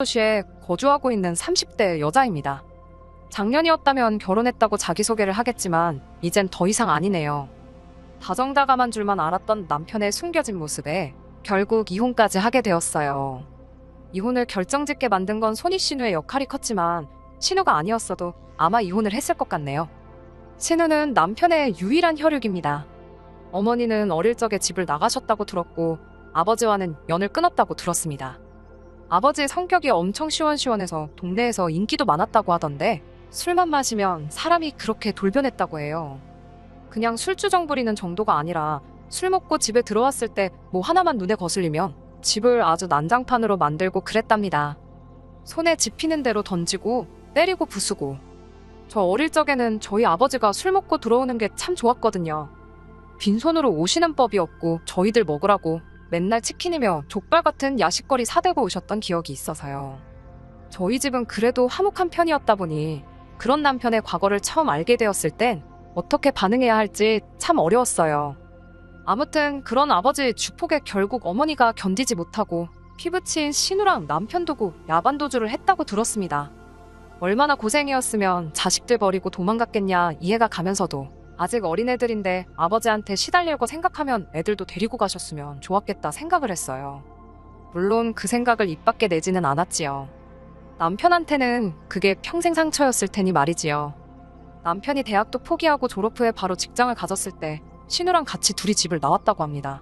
도시에 거주하고 있는 30대 여자입니다. 작년이었다면 결혼했다고 자기소개를 하겠지만 이젠 더 이상 아니네요. 다정다감한 줄만 알았던 남편의 숨겨진 모습에 결국 이혼까지 하게 되었어요. 이혼을 결정짓게 만든 건 손희 신우의 역할이 컸지만 신우가 아니었어도 아마 이혼을 했을 것 같네요. 신우는 남편의 유일한 혈육입니다. 어머니는 어릴 적에 집을 나가셨다고 들었고 아버지와는 연을 끊었다고 들었습니다. 아버지의 성격이 엄청 시원시원해서 동네에서 인기도 많았다고 하던데 술만 마시면 사람이 그렇게 돌변했다고 해요. 그냥 술주정 부리는 정도가 아니라 술 먹고 집에 들어왔을 때 뭐 하나만 눈에 거슬리면 집을 아주 난장판으로 만들고 그랬답니다. 손에 집히는 대로 던지고 때리고 부수고. 저 어릴 적에는 저희 아버지가 술 먹고 들어오는 게 참 좋았거든요. 빈손으로 오시는 법이 없고 저희들 먹으라고 맨날 치킨이며 족발 같은 야식거리 사들고 오셨던 기억이 있어서요. 저희 집은 그래도 화목한 편이었다 보니 그런 남편의 과거를 처음 알게 되었을 땐 어떻게 반응해야 할지 참 어려웠어요. 아무튼 그런 아버지의 주폭에 결국 어머니가 견디지 못하고 피부치인 신우랑 남편 두고 야반도주를 했다고 들었습니다. 얼마나 고생이었으면 자식들 버리고 도망갔겠냐 이해가 가면서도 아직 어린애들인데 아버지한테 시달릴 거 생각하면 애들도 데리고 가셨으면 좋았겠다 생각을 했어요. 물론 그 생각을 입 밖에 내지는 않았지요. 남편한테는 그게 평생 상처였을 테니 말이지요. 남편이 대학도 포기하고 졸업 후에 바로 직장을 가졌을 때 신우랑 같이 둘이 집을 나왔다고 합니다.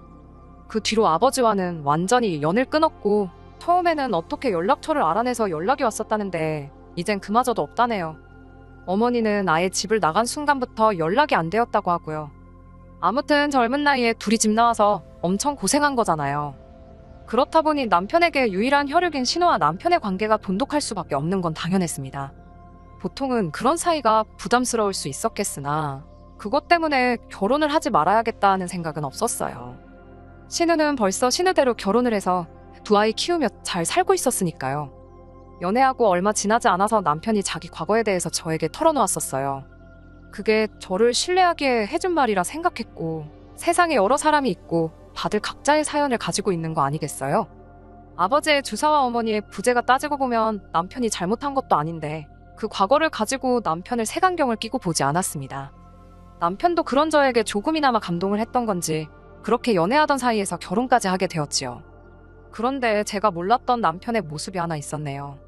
그 뒤로 아버지와는 완전히 연을 끊었고 처음에는 어떻게 연락처를 알아내서 연락이 왔었다는데 이젠 그마저도 없다네요. 어머니는 아예 집을 나간 순간부터 연락이 안 되었다고 하고요. 아무튼 젊은 나이에 둘이 집 나와서 엄청 고생한 거잖아요. 그렇다 보니 남편에게 유일한 혈육인 신우와 남편의 관계가 돈독할 수밖에 없는 건 당연했습니다. 보통은 그런 사이가 부담스러울 수 있었겠으나 그것 때문에 결혼을 하지 말아야겠다는 생각은 없었어요. 신우는 벌써 신우대로 결혼을 해서 두 아이 키우며 잘 살고 있었으니까요. 연애하고 얼마 지나지 않아서 남편이 자기 과거에 대해서 저에게 털어놓았었어요. 그게 저를 신뢰하게 해준 말이라 생각했고 세상에 여러 사람이 있고 다들 각자의 사연을 가지고 있는 거 아니겠어요? 아버지의 주사와 어머니의 부재가 따지고 보면 남편이 잘못한 것도 아닌데 그 과거를 가지고 남편을 색안경을 끼고 보지 않았습니다. 남편도 그런 저에게 조금이나마 감동을 했던 건지 그렇게 연애하던 사이에서 결혼까지 하게 되었지요. 그런데 제가 몰랐던 남편의 모습이 하나 있었네요.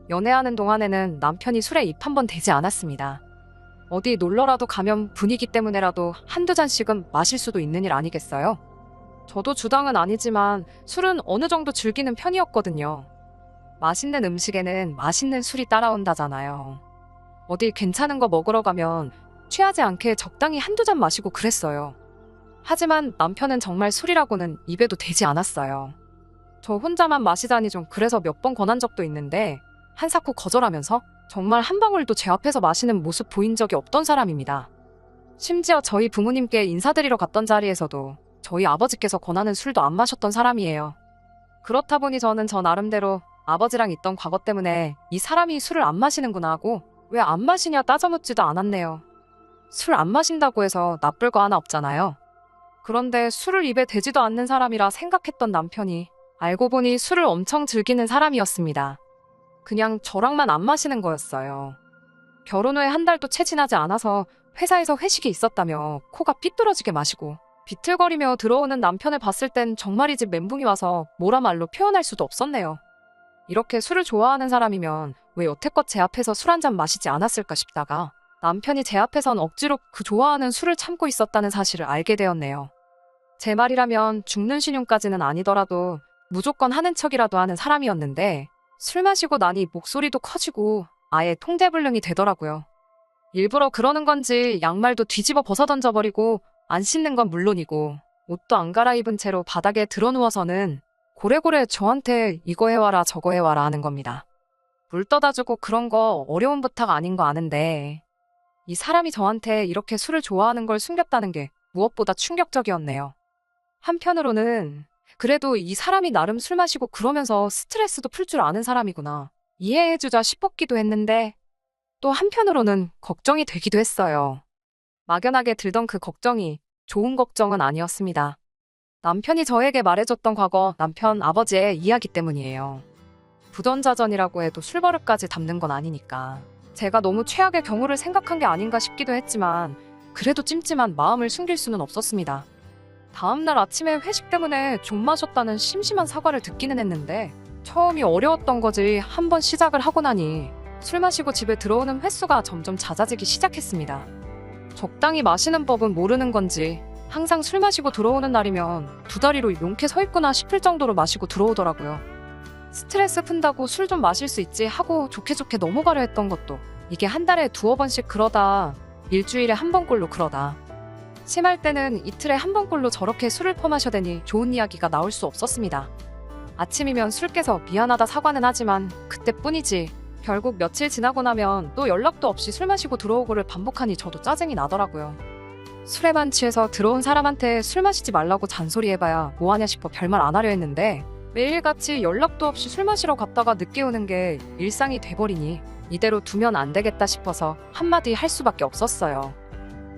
연애하는 동안에는 남편이 술에 입 한 번 대지 않았습니다. 어디 놀러라도 가면 분위기 때문에라도 한두 잔씩은 마실 수도 있는 일 아니겠어요? 저도 주당은 아니지만 술은 어느 정도 즐기는 편이었거든요. 맛있는 음식에는 맛있는 술이 따라온다잖아요. 어디 괜찮은 거 먹으러 가면 취하지 않게 적당히 한두 잔 마시고 그랬어요. 하지만 남편은 정말 술이라고는 입에도 대지 않았어요. 저 혼자만 마시자니 좀 그래서 몇 번 권한 적도 있는데 한사코 거절하면서 정말 한 방울도 제 앞에서 마시는 모습 보인 적이 없던 사람입니다. 심지어 저희 부모님께 인사드리러 갔던 자리에서도 저희 아버지께서 권하는 술도 안 마셨던 사람이에요. 그렇다 보니 저는 저 나름대로 아버지랑 있던 과거 때문에 이 사람이 술을 안 마시는구나 하고 왜 안 마시냐 따져묻지도 않았네요. 술 안 마신다고 해서 나쁠 거 하나 없잖아요. 그런데 술을 입에 대지도 않는 사람이라 생각했던 남편이 알고 보니 술을 엄청 즐기는 사람이었습니다. 그냥 저랑만 안 마시는 거였어요. 결혼 후에 한 달도 채 지나지 않아서 회사에서 회식이 있었다며 코가 삐뚤어지게 마시고 비틀거리며 들어오는 남편을 봤을 땐 정말이지 멘붕이 와서 뭐라 말로 표현할 수도 없었네요. 이렇게 술을 좋아하는 사람이면 왜 여태껏 제 앞에서 술 한 잔 마시지 않았을까 싶다가 남편이 제 앞에선 억지로 그 좋아하는 술을 참고 있었다는 사실을 알게 되었네요. 제 말이라면 죽는 신용까지는 아니더라도 무조건 하는 척이라도 하는 사람이었는데 술 마시고 나니 목소리도 커지고 아예 통제불능이 되더라고요. 일부러 그러는 건지 양말도 뒤집어 벗어 던져버리고 안 씻는 건 물론이고 옷도 안 갈아입은 채로 바닥에 드러누워서는 고래고래 저한테 이거 해와라 저거 해와라 하는 겁니다. 물 떠다 주고 그런 거 어려운 부탁 아닌 거 아는데 이 사람이 저한테 이렇게 술을 좋아하는 걸 숨겼다는 게 무엇보다 충격적이었네요. 한편으로는 그래도 이 사람이 나름 술 마시고 그러면서 스트레스도 풀 줄 아는 사람이구나 이해해주자 싶었기도 했는데 또 한편으로는 걱정이 되기도 했어요. 막연하게 들던 그 걱정이 좋은 걱정은 아니었습니다. 남편이 저에게 말해줬던 과거 남편 아버지의 이야기 때문이에요. 부전자전이라고 해도 술버릇까지 담는 건 아니니까. 제가 너무 최악의 경우를 생각한 게 아닌가 싶기도 했지만 그래도 찜찜한 마음을 숨길 수는 없었습니다. 다음날 아침에 회식 때문에 좀 마셨다는 심심한 사과를 듣기는 했는데 처음이 어려웠던 거지 한번 시작을 하고 나니 술 마시고 집에 들어오는 횟수가 점점 잦아지기 시작했습니다. 적당히 마시는 법은 모르는 건지 항상 술 마시고 들어오는 날이면 두 다리로 용케 서 있구나 싶을 정도로 마시고 들어오더라고요. 스트레스 푼다고 술 좀 마실 수 있지 하고 좋게 좋게 넘어가려 했던 것도 이게 한 달에 두어 번씩 그러다 일주일에 한 번꼴로 그러다 심할 때는 이틀에 한 번꼴로 저렇게 술을 퍼마셔대니 좋은 이야기가 나올 수 없었습니다. 아침이면 술 깨서 미안하다 사과는 하지만 그때뿐이지 결국 며칠 지나고 나면 또 연락도 없이 술 마시고 들어오고를 반복하니 저도 짜증이 나더라고요. 술에만 취해서 들어온 사람한테 술 마시지 말라고 잔소리해봐야 뭐하냐 싶어 별말 안 하려 했는데 매일같이 연락도 없이 술 마시러 갔다가 늦게 오는 게 일상이 돼버리니 이대로 두면 안 되겠다 싶어서 한마디 할 수밖에 없었어요.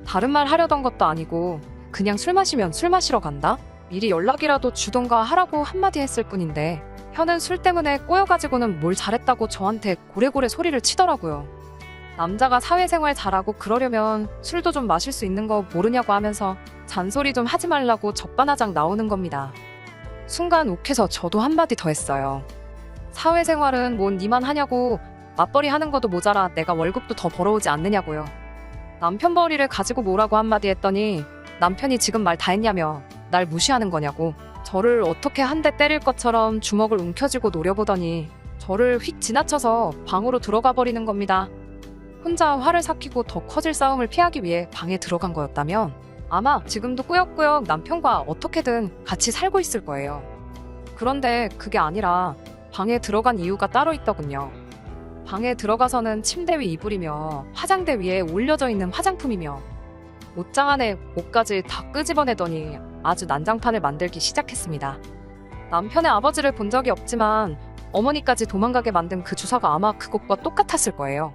다른 말 하려던 것도 아니고 그냥 술 마시면 술 마시러 간다? 미리 연락이라도 주던가 하라고 한마디 했을 뿐인데 현은 술 때문에 꼬여가지고는 뭘 잘했다고 저한테 고래고래 소리를 치더라고요. 남자가 사회생활 잘하고 그러려면 술도 좀 마실 수 있는 거 모르냐고 하면서 잔소리 좀 하지 말라고 적반하장 나오는 겁니다. 순간 욱해서 저도 한마디 더 했어요. 사회생활은 뭔 니만 하냐고 맞벌이 하는 것도 모자라 내가 월급도 더 벌어오지 않느냐고요. 남편 벌이를 가지고 뭐라고 한마디 했더니 남편이 지금 말 다 했냐며 날 무시하는 거냐고 저를 어떻게 한 대 때릴 것처럼 주먹을 움켜쥐고 노려보더니 저를 휙 지나쳐서 방으로 들어가 버리는 겁니다. 혼자 화를 삭히고 더 커질 싸움을 피하기 위해 방에 들어간 거였다면 아마 지금도 꾸역꾸역 남편과 어떻게든 같이 살고 있을 거예요. 그런데 그게 아니라 방에 들어간 이유가 따로 있더군요. 방에 들어가서는 침대 위 이불이며 화장대 위에 올려져 있는 화장품이며 옷장 안에 옷까지 다 끄집어내더니 아주 난장판을 만들기 시작했습니다. 남편의 아버지를 본 적이 없지만 어머니까지 도망가게 만든 그 주사가 아마 그것과 똑같았을 거예요.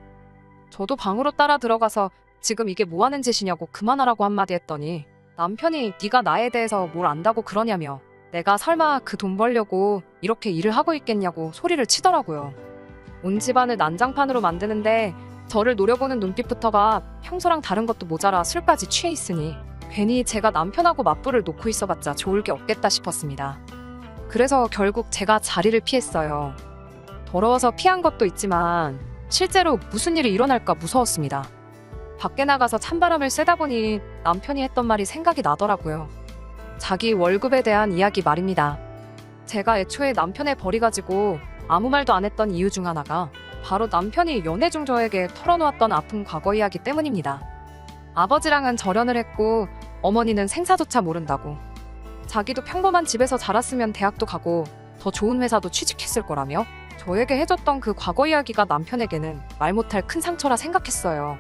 저도 방으로 따라 들어가서 지금 이게 뭐 하는 짓이냐고 그만하라고 한마디 했더니 남편이 네가 나에 대해서 뭘 안다고 그러냐며 내가 설마 그 돈 벌려고 이렇게 일을 하고 있겠냐고 소리를 치더라고요. 온 집안을 난장판으로 만드는데 저를 노려보는 눈빛부터가 평소랑 다른 것도 모자라 술까지 취해 있으니 괜히 제가 남편하고 맞불을 놓고 있어봤자 좋을 게 없겠다 싶었습니다. 그래서 결국 제가 자리를 피했어요. 더러워서 피한 것도 있지만 실제로 무슨 일이 일어날까 무서웠습니다. 밖에 나가서 찬바람을 쐬다 보니 남편이 했던 말이 생각이 나더라고요. 자기 월급에 대한 이야기 말입니다. 제가 애초에 남편의 벌이 가지고 아무 말도 안 했던 이유 중 하나가 바로 남편이 연애 중 저에게 털어놓았던 아픈 과거 이야기 때문입니다. 아버지랑은 절연을 했고 어머니는 생사조차 모른다고. 자기도 평범한 집에서 자랐으면 대학도 가고 더 좋은 회사도 취직했을 거라며 저에게 해줬던 그 과거 이야기가 남편에게는 말 못할 큰 상처라 생각했어요.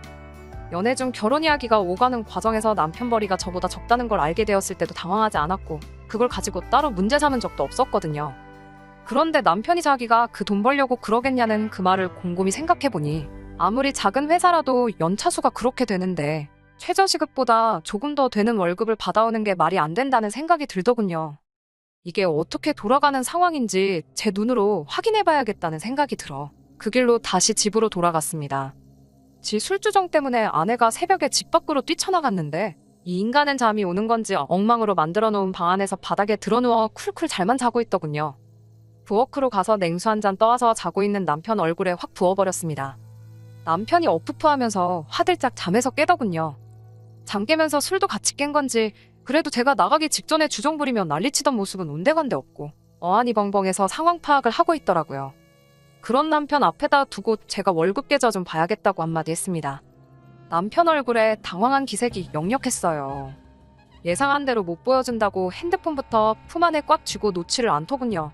연애 중 결혼 이야기가 오가는 과정에서 남편 벌이가 저보다 적다는 걸 알게 되었을 때도 당황하지 않았고 그걸 가지고 따로 문제 삼은 적도 없었거든요. 그런데 남편이 자기가 그 돈 벌려고 그러겠냐는 그 말을 곰곰이 생각해보니 아무리 작은 회사라도 연차수가 그렇게 되는데 최저시급보다 조금 더 되는 월급을 받아오는 게 말이 안 된다는 생각이 들더군요. 이게 어떻게 돌아가는 상황인지 제 눈으로 확인해봐야겠다는 생각이 들어 그 길로 다시 집으로 돌아갔습니다. 지 술주정 때문에 아내가 새벽에 집 밖으로 뛰쳐나갔는데 이 인간은 잠이 오는 건지 엉망으로 만들어 놓은 방 안에서 바닥에 드러누워 쿨쿨 잘만 자고 있더군요. 부엌으로 가서 냉수 한 잔 떠와서 자고 있는 남편 얼굴에 확 부어버렸습니다. 남편이 어프프하면서 화들짝 잠에서 깨더군요. 잠 깨면서 술도 같이 깬 건지 그래도 제가 나가기 직전에 주정 부리며 난리치던 모습은 온데간데 없고 어안이 벙벙해서 상황 파악을 하고 있더라고요. 그런 남편 앞에다 두고 제가 월급 계좌 좀 봐야겠다고 한마디 했습니다. 남편 얼굴에 당황한 기색이 역력했어요. 예상한 대로 못 보여준다고 핸드폰부터 품 안에 꽉 쥐고 놓지를 않더군요.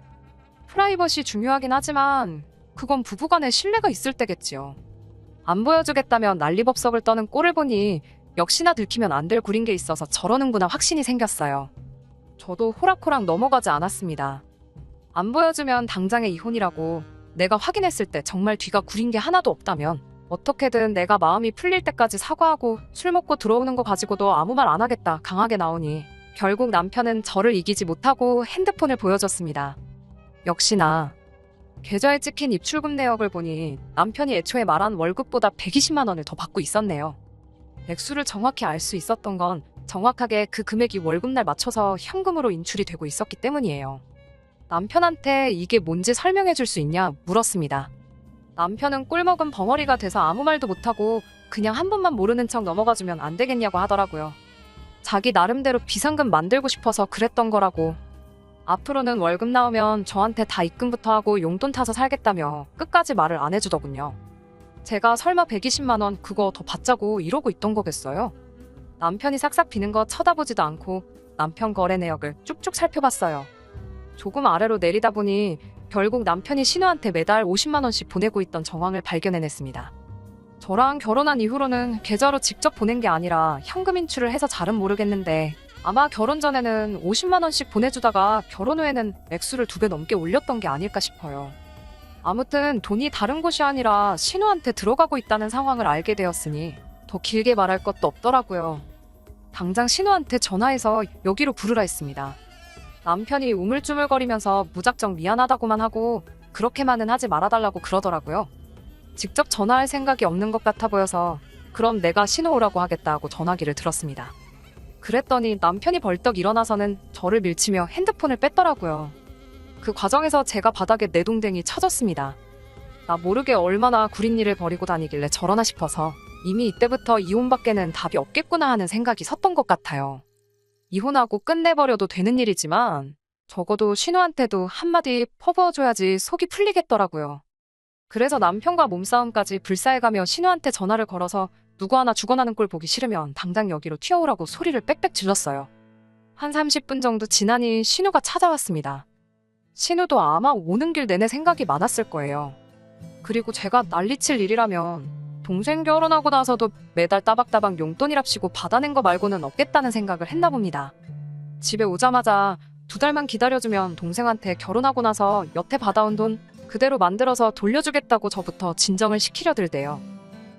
프라이버시 중요하긴 하지만 그건 부부간에 신뢰가 있을 때겠지요. 안 보여주겠다면 난리법석을 떠는 꼴을 보니 역시나 들키면 안 될 구린 게 있어서 저러는구나 확신이 생겼어요. 저도 호락호락 넘어가지 않았습니다. 안 보여주면 당장의 이혼이라고 내가 확인했을 때 정말 뒤가 구린 게 하나도 없다면 어떻게든 내가 마음이 풀릴 때까지 사과하고 술 먹고 들어오는 거 가지고도 아무 말 안 하겠다 강하게 나오니 결국 남편은 저를 이기지 못하고 핸드폰을 보여줬습니다. 역시나 계좌에 찍힌 입출금 내역을 보니 남편이 애초에 말한 월급보다 120만 원을 더 받고 있었네요. 액수를 정확히 알 수 있었던 건 정확하게 그 금액이 월급날 맞춰서 현금으로 인출이 되고 있었기 때문이에요. 남편한테 이게 뭔지 설명해 줄 수 있냐 물었습니다. 남편은 꿀먹은 벙어리가 돼서 아무 말도 못하고 그냥 한 번만 모르는 척 넘어가주면 안 되겠냐고 하더라고요. 자기 나름대로 비상금 만들고 싶어서 그랬던 거라고. 앞으로는 월급 나오면 저한테 다 입금부터 하고 용돈 타서 살겠다며 끝까지 말을 안 해주더군요. 제가 설마 120만 원 그거 더 받자고 이러고 있던 거겠어요? 남편이 싹싹 비는 거 쳐다보지도 않고 남편 거래 내역을 쭉쭉 살펴봤어요. 조금 아래로 내리다 보니 결국 남편이 신우한테 매달 50만 원씩 보내고 있던 정황을 발견해냈습니다. 저랑 결혼한 이후로는 계좌로 직접 보낸 게 아니라 현금 인출을 해서 잘은 모르겠는데 아마 결혼 전에는 50만 원씩 보내주다가 결혼 후에는 액수를 2배 넘게 올렸던 게 아닐까 싶어요. 아무튼 돈이 다른 곳이 아니라 신우한테 들어가고 있다는 상황을 알게 되었으니 더 길게 말할 것도 없더라고요. 당장 신우한테 전화해서 여기로 부르라 했습니다. 남편이 우물쭈물거리면서 무작정 미안하다고만 하고 그렇게만은 하지 말아달라고 그러더라고요. 직접 전화할 생각이 없는 것 같아 보여서 그럼 내가 신우 오라고 하겠다 하고 전화기를 들었습니다. 그랬더니 남편이 벌떡 일어나서는 저를 밀치며 핸드폰을 뺐더라고요. 그 과정에서 제가 바닥에 내동댕이 쳐졌습니다. 나 모르게 얼마나 구린 일을 벌이고 다니길래 저러나 싶어서 이미 이때부터 이혼밖에는 답이 없겠구나 하는 생각이 섰던 것 같아요. 이혼하고 끝내버려도 되는 일이지만 적어도 신우한테도 한마디 퍼부어줘야지 속이 풀리겠더라고요. 그래서 남편과 몸싸움까지 불사해가며 신우한테 전화를 걸어서 누구 하나 죽어나는 꼴 보기 싫으면 당장 여기로 튀어오라고 소리를 빽빽 질렀어요. 한 30분 정도 지나니 신우가 찾아왔습니다. 신우도 아마 오는 길 내내 생각이 많았을 거예요. 그리고 제가 난리칠 일이라면 동생 결혼하고 나서도 매달 따박따박 용돈이랍시고 받아낸 거 말고는 없겠다는 생각을 했나 봅니다. 집에 오자마자 2달만 기다려주면 동생한테 결혼하고 나서 여태 받아온 돈 그대로 만들어서 돌려주겠다고 저부터 진정을 시키려 들대요.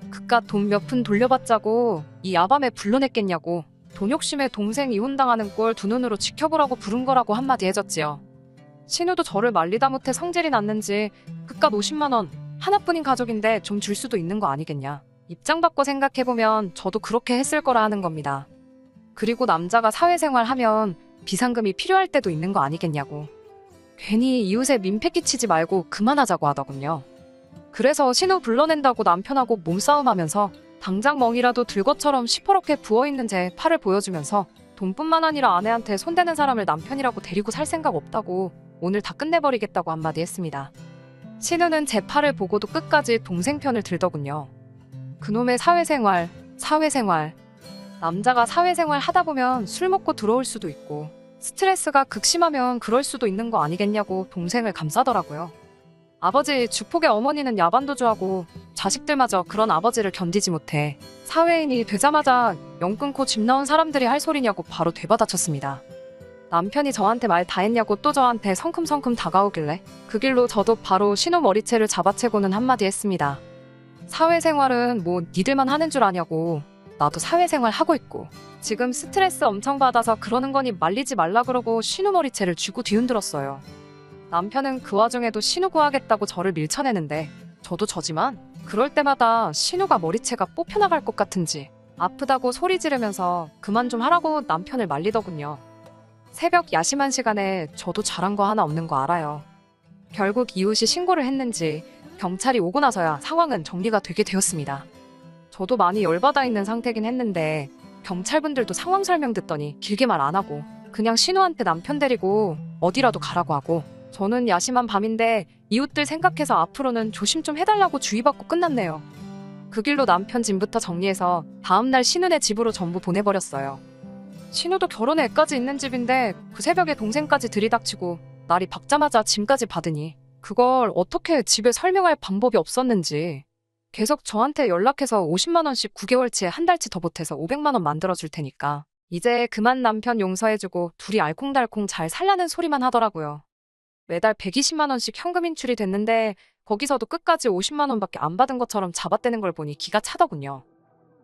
그깟 돈 몇 푼 돌려받자고 이 야밤에 불러냈겠냐고 돈 욕심에 동생 이혼당하는 꼴 두 눈으로 지켜보라고 부른 거라고 한마디 해줬지요. 신우도 저를 말리다 못해 성질이 났는지 그깟 50만 원 하나뿐인 가족인데 좀 줄 수도 있는 거 아니겠냐. 입장 바꿔 생각해보면 저도 그렇게 했을 거라 하는 겁니다. 그리고 남자가 사회생활 하면 비상금이 필요할 때도 있는 거 아니겠냐고. 괜히 이웃에 민폐 끼치지 말고 그만하자고 하더군요. 그래서 신우 불러낸다고 남편하고 몸싸움하면서 당장 멍이라도 들 것처럼 시퍼렇게 부어있는 제 팔을 보여주면서 돈뿐만 아니라 아내한테 손대는 사람을 남편이라고 데리고 살 생각 없다고 오늘 다 끝내버리겠다고 한마디 했습니다. 신우는 제 팔을 보고도 끝까지 동생 편을 들더군요. 그놈의 사회생활. 남자가 사회생활 하다 보면 술 먹고 들어올 수도 있고 스트레스가 극심하면 그럴 수도 있는 거 아니겠냐고 동생을 감싸더라고요. 아버지 주폭의 어머니는 야반도 좋아하고 자식들마저 그런 아버지를 견디지 못해 사회인이 되자마자 영 끊고 집 나온 사람들이 할 소리냐고 바로 되받아쳤습니다. 남편이 저한테 말 다 했냐고 또 저한테 성큼성큼 다가오길래 그 길로 저도 바로 신우 머리채를 잡아채고는 한마디 했습니다. 사회생활은 뭐 니들만 하는 줄 아냐고. 나도 사회생활 하고 있고 지금 스트레스 엄청 받아서 그러는 거니 말리지 말라 그러고 신우 머리채를 쥐고 뒤흔들었어요. 남편은 그 와중에도 신우 구하겠다고 저를 밀쳐내는데 저도 저지만 그럴 때마다 신우가 머리채가 뽑혀나갈 것 같은지 아프다고 소리 지르면서 그만 좀 하라고 남편을 말리더군요. 새벽 야심한 시간에 저도 잘한 거 하나 없는 거 알아요. 결국 이웃이 신고를 했는지 경찰이 오고 나서야 상황은 정리가 되게 되었습니다. 저도 많이 열받아 있는 상태긴 했는데 경찰분들도 상황 설명 듣더니 길게 말 안 하고 그냥 신우한테 남편 데리고 어디라도 가라고 하고 저는 야심한 밤인데 이웃들 생각해서 앞으로는 조심 좀 해달라고 주의받고 끝났네요. 그 길로 남편 짐부터 정리해서 다음날 신우네 집으로 전부 보내버렸어요. 신우도 결혼에 애까지 있는 집인데 그 새벽에 동생까지 들이닥치고 날이 밝자마자 짐까지 받으니 그걸 어떻게 집에 설명할 방법이 없었는지 계속 저한테 연락해서 50만 원씩 9개월치에 한 달치 더 보태서 500만 원 만들어줄 테니까 이제 그만 남편 용서해주고 둘이 알콩달콩 잘 살라는 소리만 하더라고요. 매달 120만 원씩 현금 인출이 됐는데 거기서도 끝까지 50만 원밖에 안 받은 것처럼 잡아떼는 걸 보니 기가 차더군요.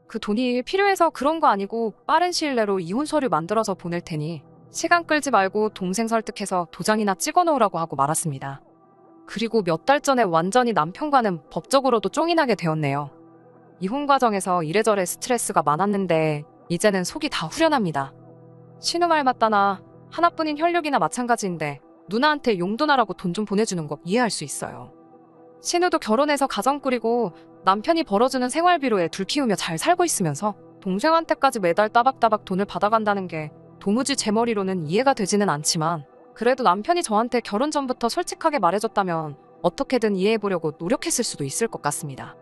그 돈이 필요해서 그런 거 아니고 빠른 시일 내로 이혼 서류 만들어서 보낼 테니 시간 끌지 말고 동생 설득해서 도장이나 찍어 놓으라고 하고 말았습니다. 그리고 몇 달 전에 완전히 남편과는 법적으로도 쫑이 나게 되었네요. 이혼 과정에서 이래저래 스트레스가 많았는데 이제는 속이 다 후련합니다. 신우 말 맞다나 하나뿐인 혈육이나 마찬가지인데 누나한테 용돈하라고 돈 좀 보내주는 거 이해할 수 있어요. 신우도 결혼해서 가정 꾸리고 남편이 벌어주는 생활비로 애 둘 키우며 잘 살고 있으면서 동생한테까지 매달 따박따박 돈을 받아간다는 게 도무지 제 머리로는 이해가 되지는 않지만 그래도 남편이 저한테 결혼 전부터 솔직하게 말해줬다면 어떻게든 이해해보려고 노력했을 수도 있을 것 같습니다.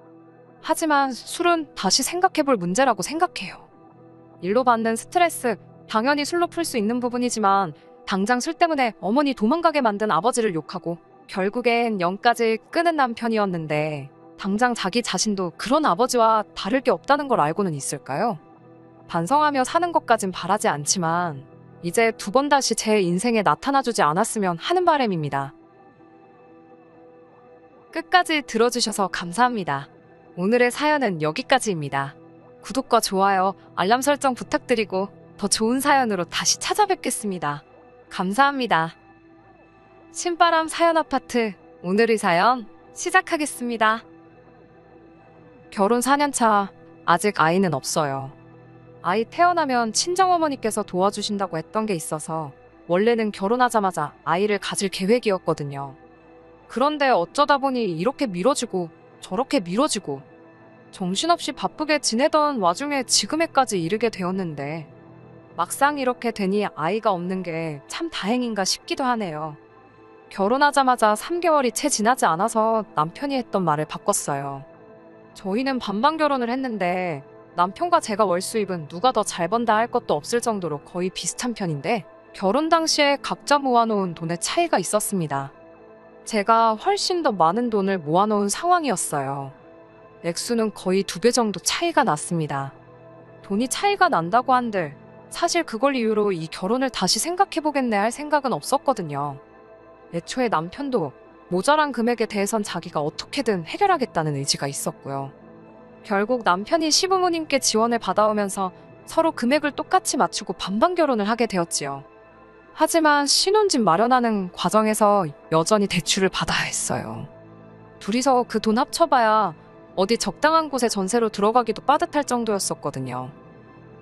하지만 술은 다시 생각해볼 문제라고 생각해요. 일로 받는 스트레스, 당연히 술로 풀 수 있는 부분이지만 당장 술 때문에 어머니 도망가게 만든 아버지를 욕하고 결국엔 영까지 끄는 남편이었는데 당장 자기 자신도 그런 아버지와 다를 게 없다는 걸 알고는 있을까요? 반성하며 사는 것까진 바라지 않지만 이제 두 번 다시 제 인생에 나타나주지 않았으면 하는 바람입니다. 끝까지 들어주셔서 감사합니다. 오늘의 사연은 여기까지입니다. 구독과 좋아요, 알람 설정 부탁드리고 더 좋은 사연으로 다시 찾아뵙겠습니다. 감사합니다. 신바람 사연 아파트, 오늘의 사연 시작하겠습니다. 결혼 4년차, 아직 아이는 없어요. 아이 태어나면 친정어머니께서 도와주신다고 했던 게 있어서 원래는 결혼하자마자 아이를 가질 계획이었거든요. 그런데 어쩌다 보니 이렇게 미뤄지고 저렇게 미뤄지고 정신없이 바쁘게 지내던 와중에 지금에까지 이르게 되었는데 막상 이렇게 되니 아이가 없는 게 참 다행인가 싶기도 하네요. 결혼하자마자 3개월이 채 지나지 않아서 남편이 했던 말을 바꿨어요. 저희는 반반 결혼을 했는데 남편과 제가 월 수입은 누가 더 잘 번다 할 것도 없을 정도로 거의 비슷한 편인데 결혼 당시에 각자 모아놓은 돈의 차이가 있었습니다. 제가 훨씬 더 많은 돈을 모아놓은 상황이었어요. 액수는 거의 2배 정도 차이가 났습니다. 돈이 차이가 난다고 한들 사실 그걸 이유로 이 결혼을 다시 생각해보겠네 할 생각은 없었거든요. 애초에 남편도 모자란 금액에 대해선 자기가 어떻게든 해결하겠다는 의지가 있었고요. 결국 남편이 시부모님께 지원을 받아오면서 서로 금액을 똑같이 맞추고 반반 결혼을 하게 되었지요. 하지만 신혼집 마련하는 과정에서 여전히 대출을 받아야 했어요. 둘이서 그 돈 합쳐봐야 어디 적당한 곳에 전세로 들어가기도 빠듯할 정도였었거든요.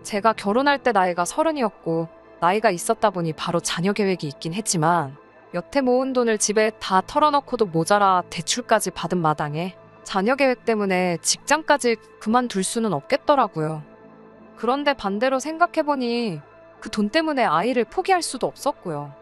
제가 결혼할 때 나이가 30이었고 나이가 있었다 보니 바로 자녀 계획이 있긴 했지만 여태 모은 돈을 집에 다 털어넣고도 모자라 대출까지 받은 마당에 자녀 계획 때문에 직장까지 그만둘 수는 없겠더라고요. 그런데 반대로 생각해보니 그 돈 때문에 아이를 포기할 수도 없었고요.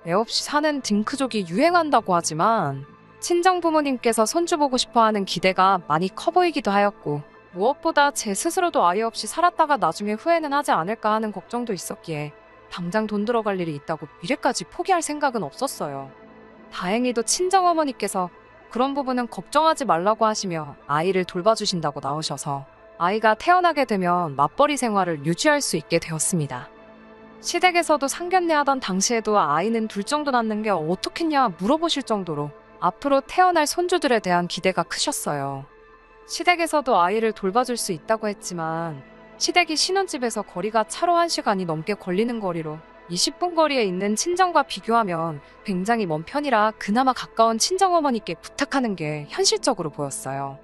애 없이 사는 딩크족이 유행한다고 하지만 친정 부모님께서 손주 보고 싶어하는 기대가 많이 커 보이기도 하였고 무엇보다 제 스스로도 아이 없이 살았다가 나중에 후회는 하지 않을까 하는 걱정도 있었기에 당장 돈 들어갈 일이 있다고 미래까지 포기할 생각은 없었어요. 다행히도 친정어머니께서 그런 부분은 걱정하지 말라고 하시며 아이를 돌봐주신다고 나오셔서 아이가 태어나게 되면 맞벌이 생활을 유지할 수 있게 되었습니다. 시댁에서도 상견례 하던 당시에도 아이는 둘 정도 낳는 게 어떻겠냐 물어보실 정도로 앞으로 태어날 손주들에 대한 기대가 크셨어요. 시댁에서도 아이를 돌봐줄 수 있다고 했지만 시댁이 신혼집에서 거리가 차로 1시간이 넘게 걸리는 거리로 20분 거리에 있는 친정과 비교하면 굉장히 먼 편이라 그나마 가까운 친정어머니께 부탁하는 게 현실적으로 보였어요.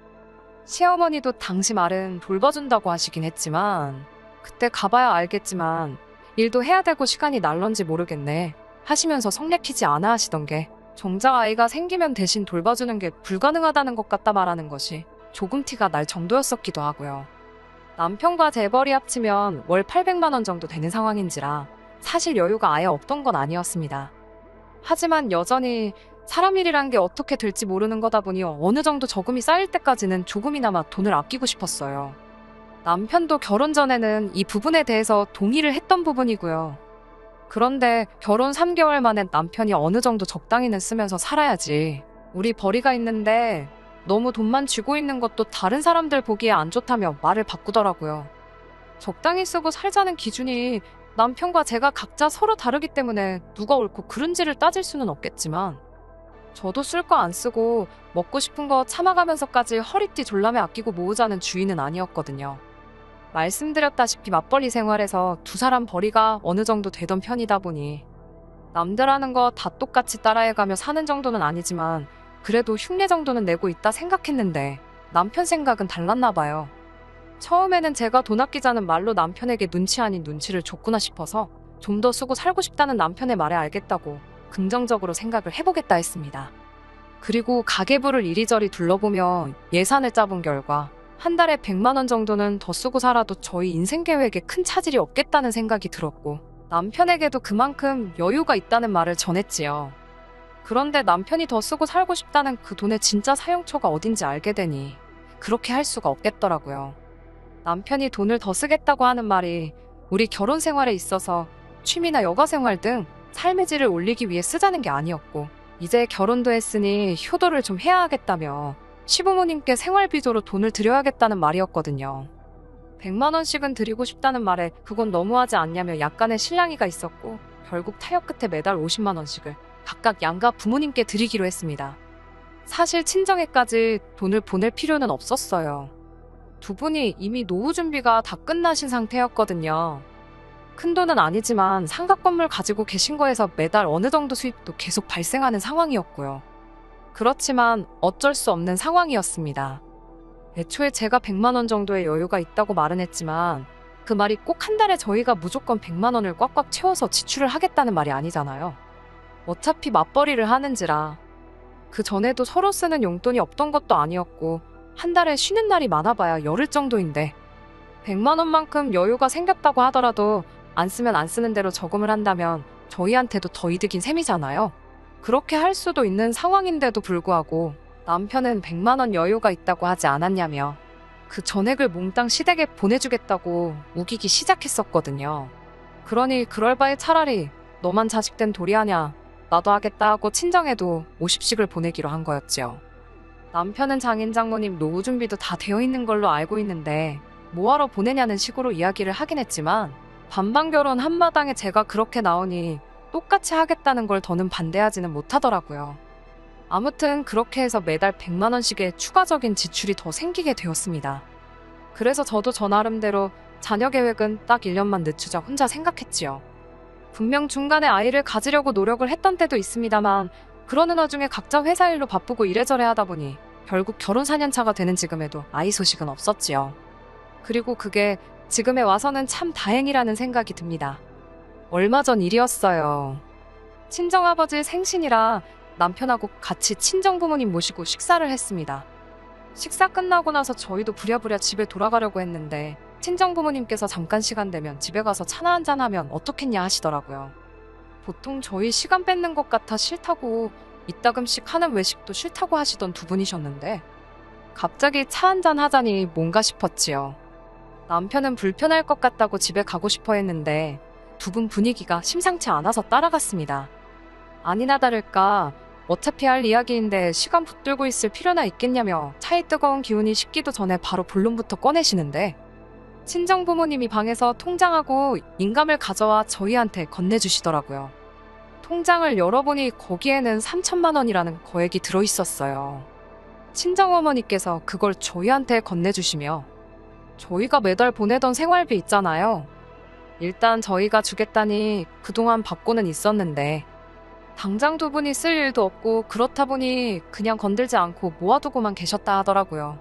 시어머니도 당시 말은 돌봐준다고 하시긴 했지만 그때 가봐야 알겠지만 일도 해야 되고 시간이 날런지 모르겠네 하시면서 성 내키지 않아 하시던 게 정작 아이가 생기면 대신 돌봐주는 게 불가능하다는 것 같다 말하는 것이 조금 티가 날 정도였었기도 하고요. 남편과 재벌이 합치면 월 800만 원 정도 되는 상황인지라 사실 여유가 아예 없던 건 아니었습니다. 하지만 여전히 사람 일이란 게 어떻게 될지 모르는 거다 보니 어느 정도 저금이 쌓일 때까지는 조금이나마 돈을 아끼고 싶었어요. 남편도 결혼 전에는 이 부분에 대해서 동의를 했던 부분이고요. 그런데 결혼 3개월 만에 남편이 어느 정도 적당히는 쓰면서 살아야지. 우리 벌이가 있는데 너무 돈만 쥐고 있는 것도 다른 사람들 보기에 안 좋다며 말을 바꾸더라고요. 적당히 쓰고 살자는 기준이 남편과 제가 각자 서로 다르기 때문에 누가 옳고 그른지를 따질 수는 없겠지만 저도 쓸 거 안 쓰고 먹고 싶은 거 참아가면서까지 허리띠 졸라매 아끼고 모으자는 주의는 아니었거든요. 말씀드렸다시피 맞벌이 생활에서 두 사람 벌이가 어느 정도 되던 편이다 보니 남들 하는 거 다 똑같이 따라해가며 사는 정도는 아니지만 그래도 흉내 정도는 내고 있다 생각했는데 남편 생각은 달랐나 봐요. 처음에는 제가 돈 아끼자는 말로 남편에게 눈치 아닌 눈치를 줬구나 싶어서 좀 더 쓰고 살고 싶다는 남편의 말에 알겠다고 긍정적으로 생각을 해보겠다 했습니다. 그리고 가계부를 이리저리 둘러보며 예산을 짜본 결과 한 달에 100만 원 정도는 더 쓰고 살아도 저희 인생 계획에 큰 차질이 없겠다는 생각이 들었고 남편에게도 그만큼 여유가 있다는 말을 전했지요. 그런데 남편이 더 쓰고 살고 싶다는 그 돈의 진짜 사용처가 어딘지 알게 되니 그렇게 할 수가 없겠더라고요. 남편이 돈을 더 쓰겠다고 하는 말이 우리 결혼 생활에 있어서 취미나 여가 생활 등 삶의 질을 올리기 위해 쓰자는 게 아니었고 이제 결혼도 했으니 효도를 좀 해야 하겠다며 시부모님께 생활비조로 돈을 드려야겠다는 말이었거든요. 100만 원씩은 드리고 싶다는 말에 그건 너무하지 않냐며 약간의 실랑이가 있었고 결국 타협 끝에 매달 50만 원씩을 각각 양가 부모님께 드리기로 했습니다. 사실 친정에까지 돈을 보낼 필요는 없었어요. 두 분이 이미 노후 준비가 다 끝나신 상태였거든요. 큰 돈은 아니지만 상가 건물 가지고 계신 거에서 매달 어느 정도 수입도 계속 발생하는 상황이었고요. 그렇지만 어쩔 수 없는 상황이었습니다. 애초에 제가 100만 원 정도의 여유가 있다고 말은 했지만 그 말이 꼭 한 달에 저희가 무조건 100만 원을 꽉꽉 채워서 지출을 하겠다는 말이 아니잖아요. 어차피 맞벌이를 하는지라 그 전에도 서로 쓰는 용돈이 없던 것도 아니었고 한 달에 쉬는 날이 많아봐야 열흘 정도인데 100만 원만큼 여유가 생겼다고 하더라도 안 쓰면 안 쓰는 대로 저금을 한다면 저희한테도 더 이득인 셈이잖아요. 그렇게 할 수도 있는 상황인데도 불구하고 남편은 100만 원 여유가 있다고 하지 않았냐며 그 전액을 몽땅 시댁에 보내주겠다고 우기기 시작했었거든요. 그러니 그럴 바에 차라리 너만 자식된 도리하냐 나도 하겠다 하고 친정에도 50씩을 보내기로 한 거였지요. 남편은 장인 장모님 노후 준비도 다 되어 있는 걸로 알고 있는데 뭐하러 보내냐는 식으로 이야기를 하긴 했지만 반반 결혼 한마당에 제가 그렇게 나오니 똑같이 하겠다는 걸 더는 반대하지는 못하더라고요. 아무튼 그렇게 해서 매달 100만 원씩의 추가적인 지출이 더 생기게 되었습니다. 그래서 저도 저 나름대로 자녀 계획은 딱 1년만 늦추자 혼자 생각했지요. 분명 중간에 아이를 가지려고 노력을 했던 때도 있습니다만 그러는 와중에 각자 회사 일로 바쁘고 이래저래 하다 보니 결국 결혼 4년차가 되는 지금에도 아이 소식은 없었지요. 그리고 그게 지금에 와서는 참 다행이라는 생각이 듭니다. 얼마 전 일이었어요. 친정아버지 생신이라 남편하고 같이 친정부모님 모시고 식사를 했습니다. 식사 끝나고 나서 저희도 부랴부랴 집에 돌아가려고 했는데 친정부모님께서 잠깐 시간 되면 집에 가서 차나 한잔 하면 어떻겠냐 하시더라고요. 보통 저희 시간 뺏는 것 같아 싫다고 이따금씩 하는 외식도 싫다고 하시던 두 분이셨는데 갑자기 차 한잔 하자니 뭔가 싶었지요. 남편은 불편할 것 같다고 집에 가고 싶어 했는데 두 분 분위기가 심상치 않아서 따라갔습니다. 아니나 다를까 어차피 할 이야기인데 시간 붙들고 있을 필요나 있겠냐며 차의 뜨거운 기운이 식기도 전에 바로 본론부터 꺼내시는데 친정부모님이 방에서 통장하고 인감을 가져와 저희한테 건네주시더라고요. 통장을 열어보니 거기에는 3천만 원이라는 거액이 들어있었어요. 친정어머니께서 그걸 저희한테 건네주시며 저희가 매달 보내던 생활비 있잖아요. 일단 저희가 주겠다니 그동안 받고는 있었는데 당장 두 분이 쓸 일도 없고 그렇다 보니 그냥 건들지 않고 모아두고만 계셨다 하더라고요.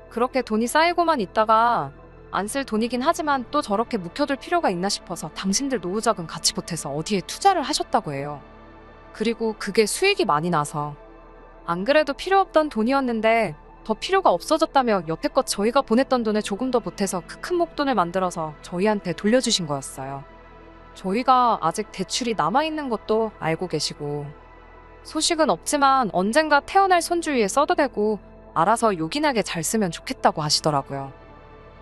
그렇게 돈이 쌓이고만 있다가 안 쓸 돈이긴 하지만 또 저렇게 묵혀둘 필요가 있나 싶어서 당신들 노후자금 같이 보태서 어디에 투자를 하셨다고 해요. 그리고 그게 수익이 많이 나서 안 그래도 필요 없던 돈이었는데 더 필요가 없어졌다며 여태껏 저희가 보냈던 돈을 조금 더 보태서 그 큰 목돈을 만들어서 저희한테 돌려주신 거였어요. 저희가 아직 대출이 남아있는 것도 알고 계시고 소식은 없지만 언젠가 태어날 손주 위에 써도 되고 알아서 요긴하게 잘 쓰면 좋겠다고 하시더라고요.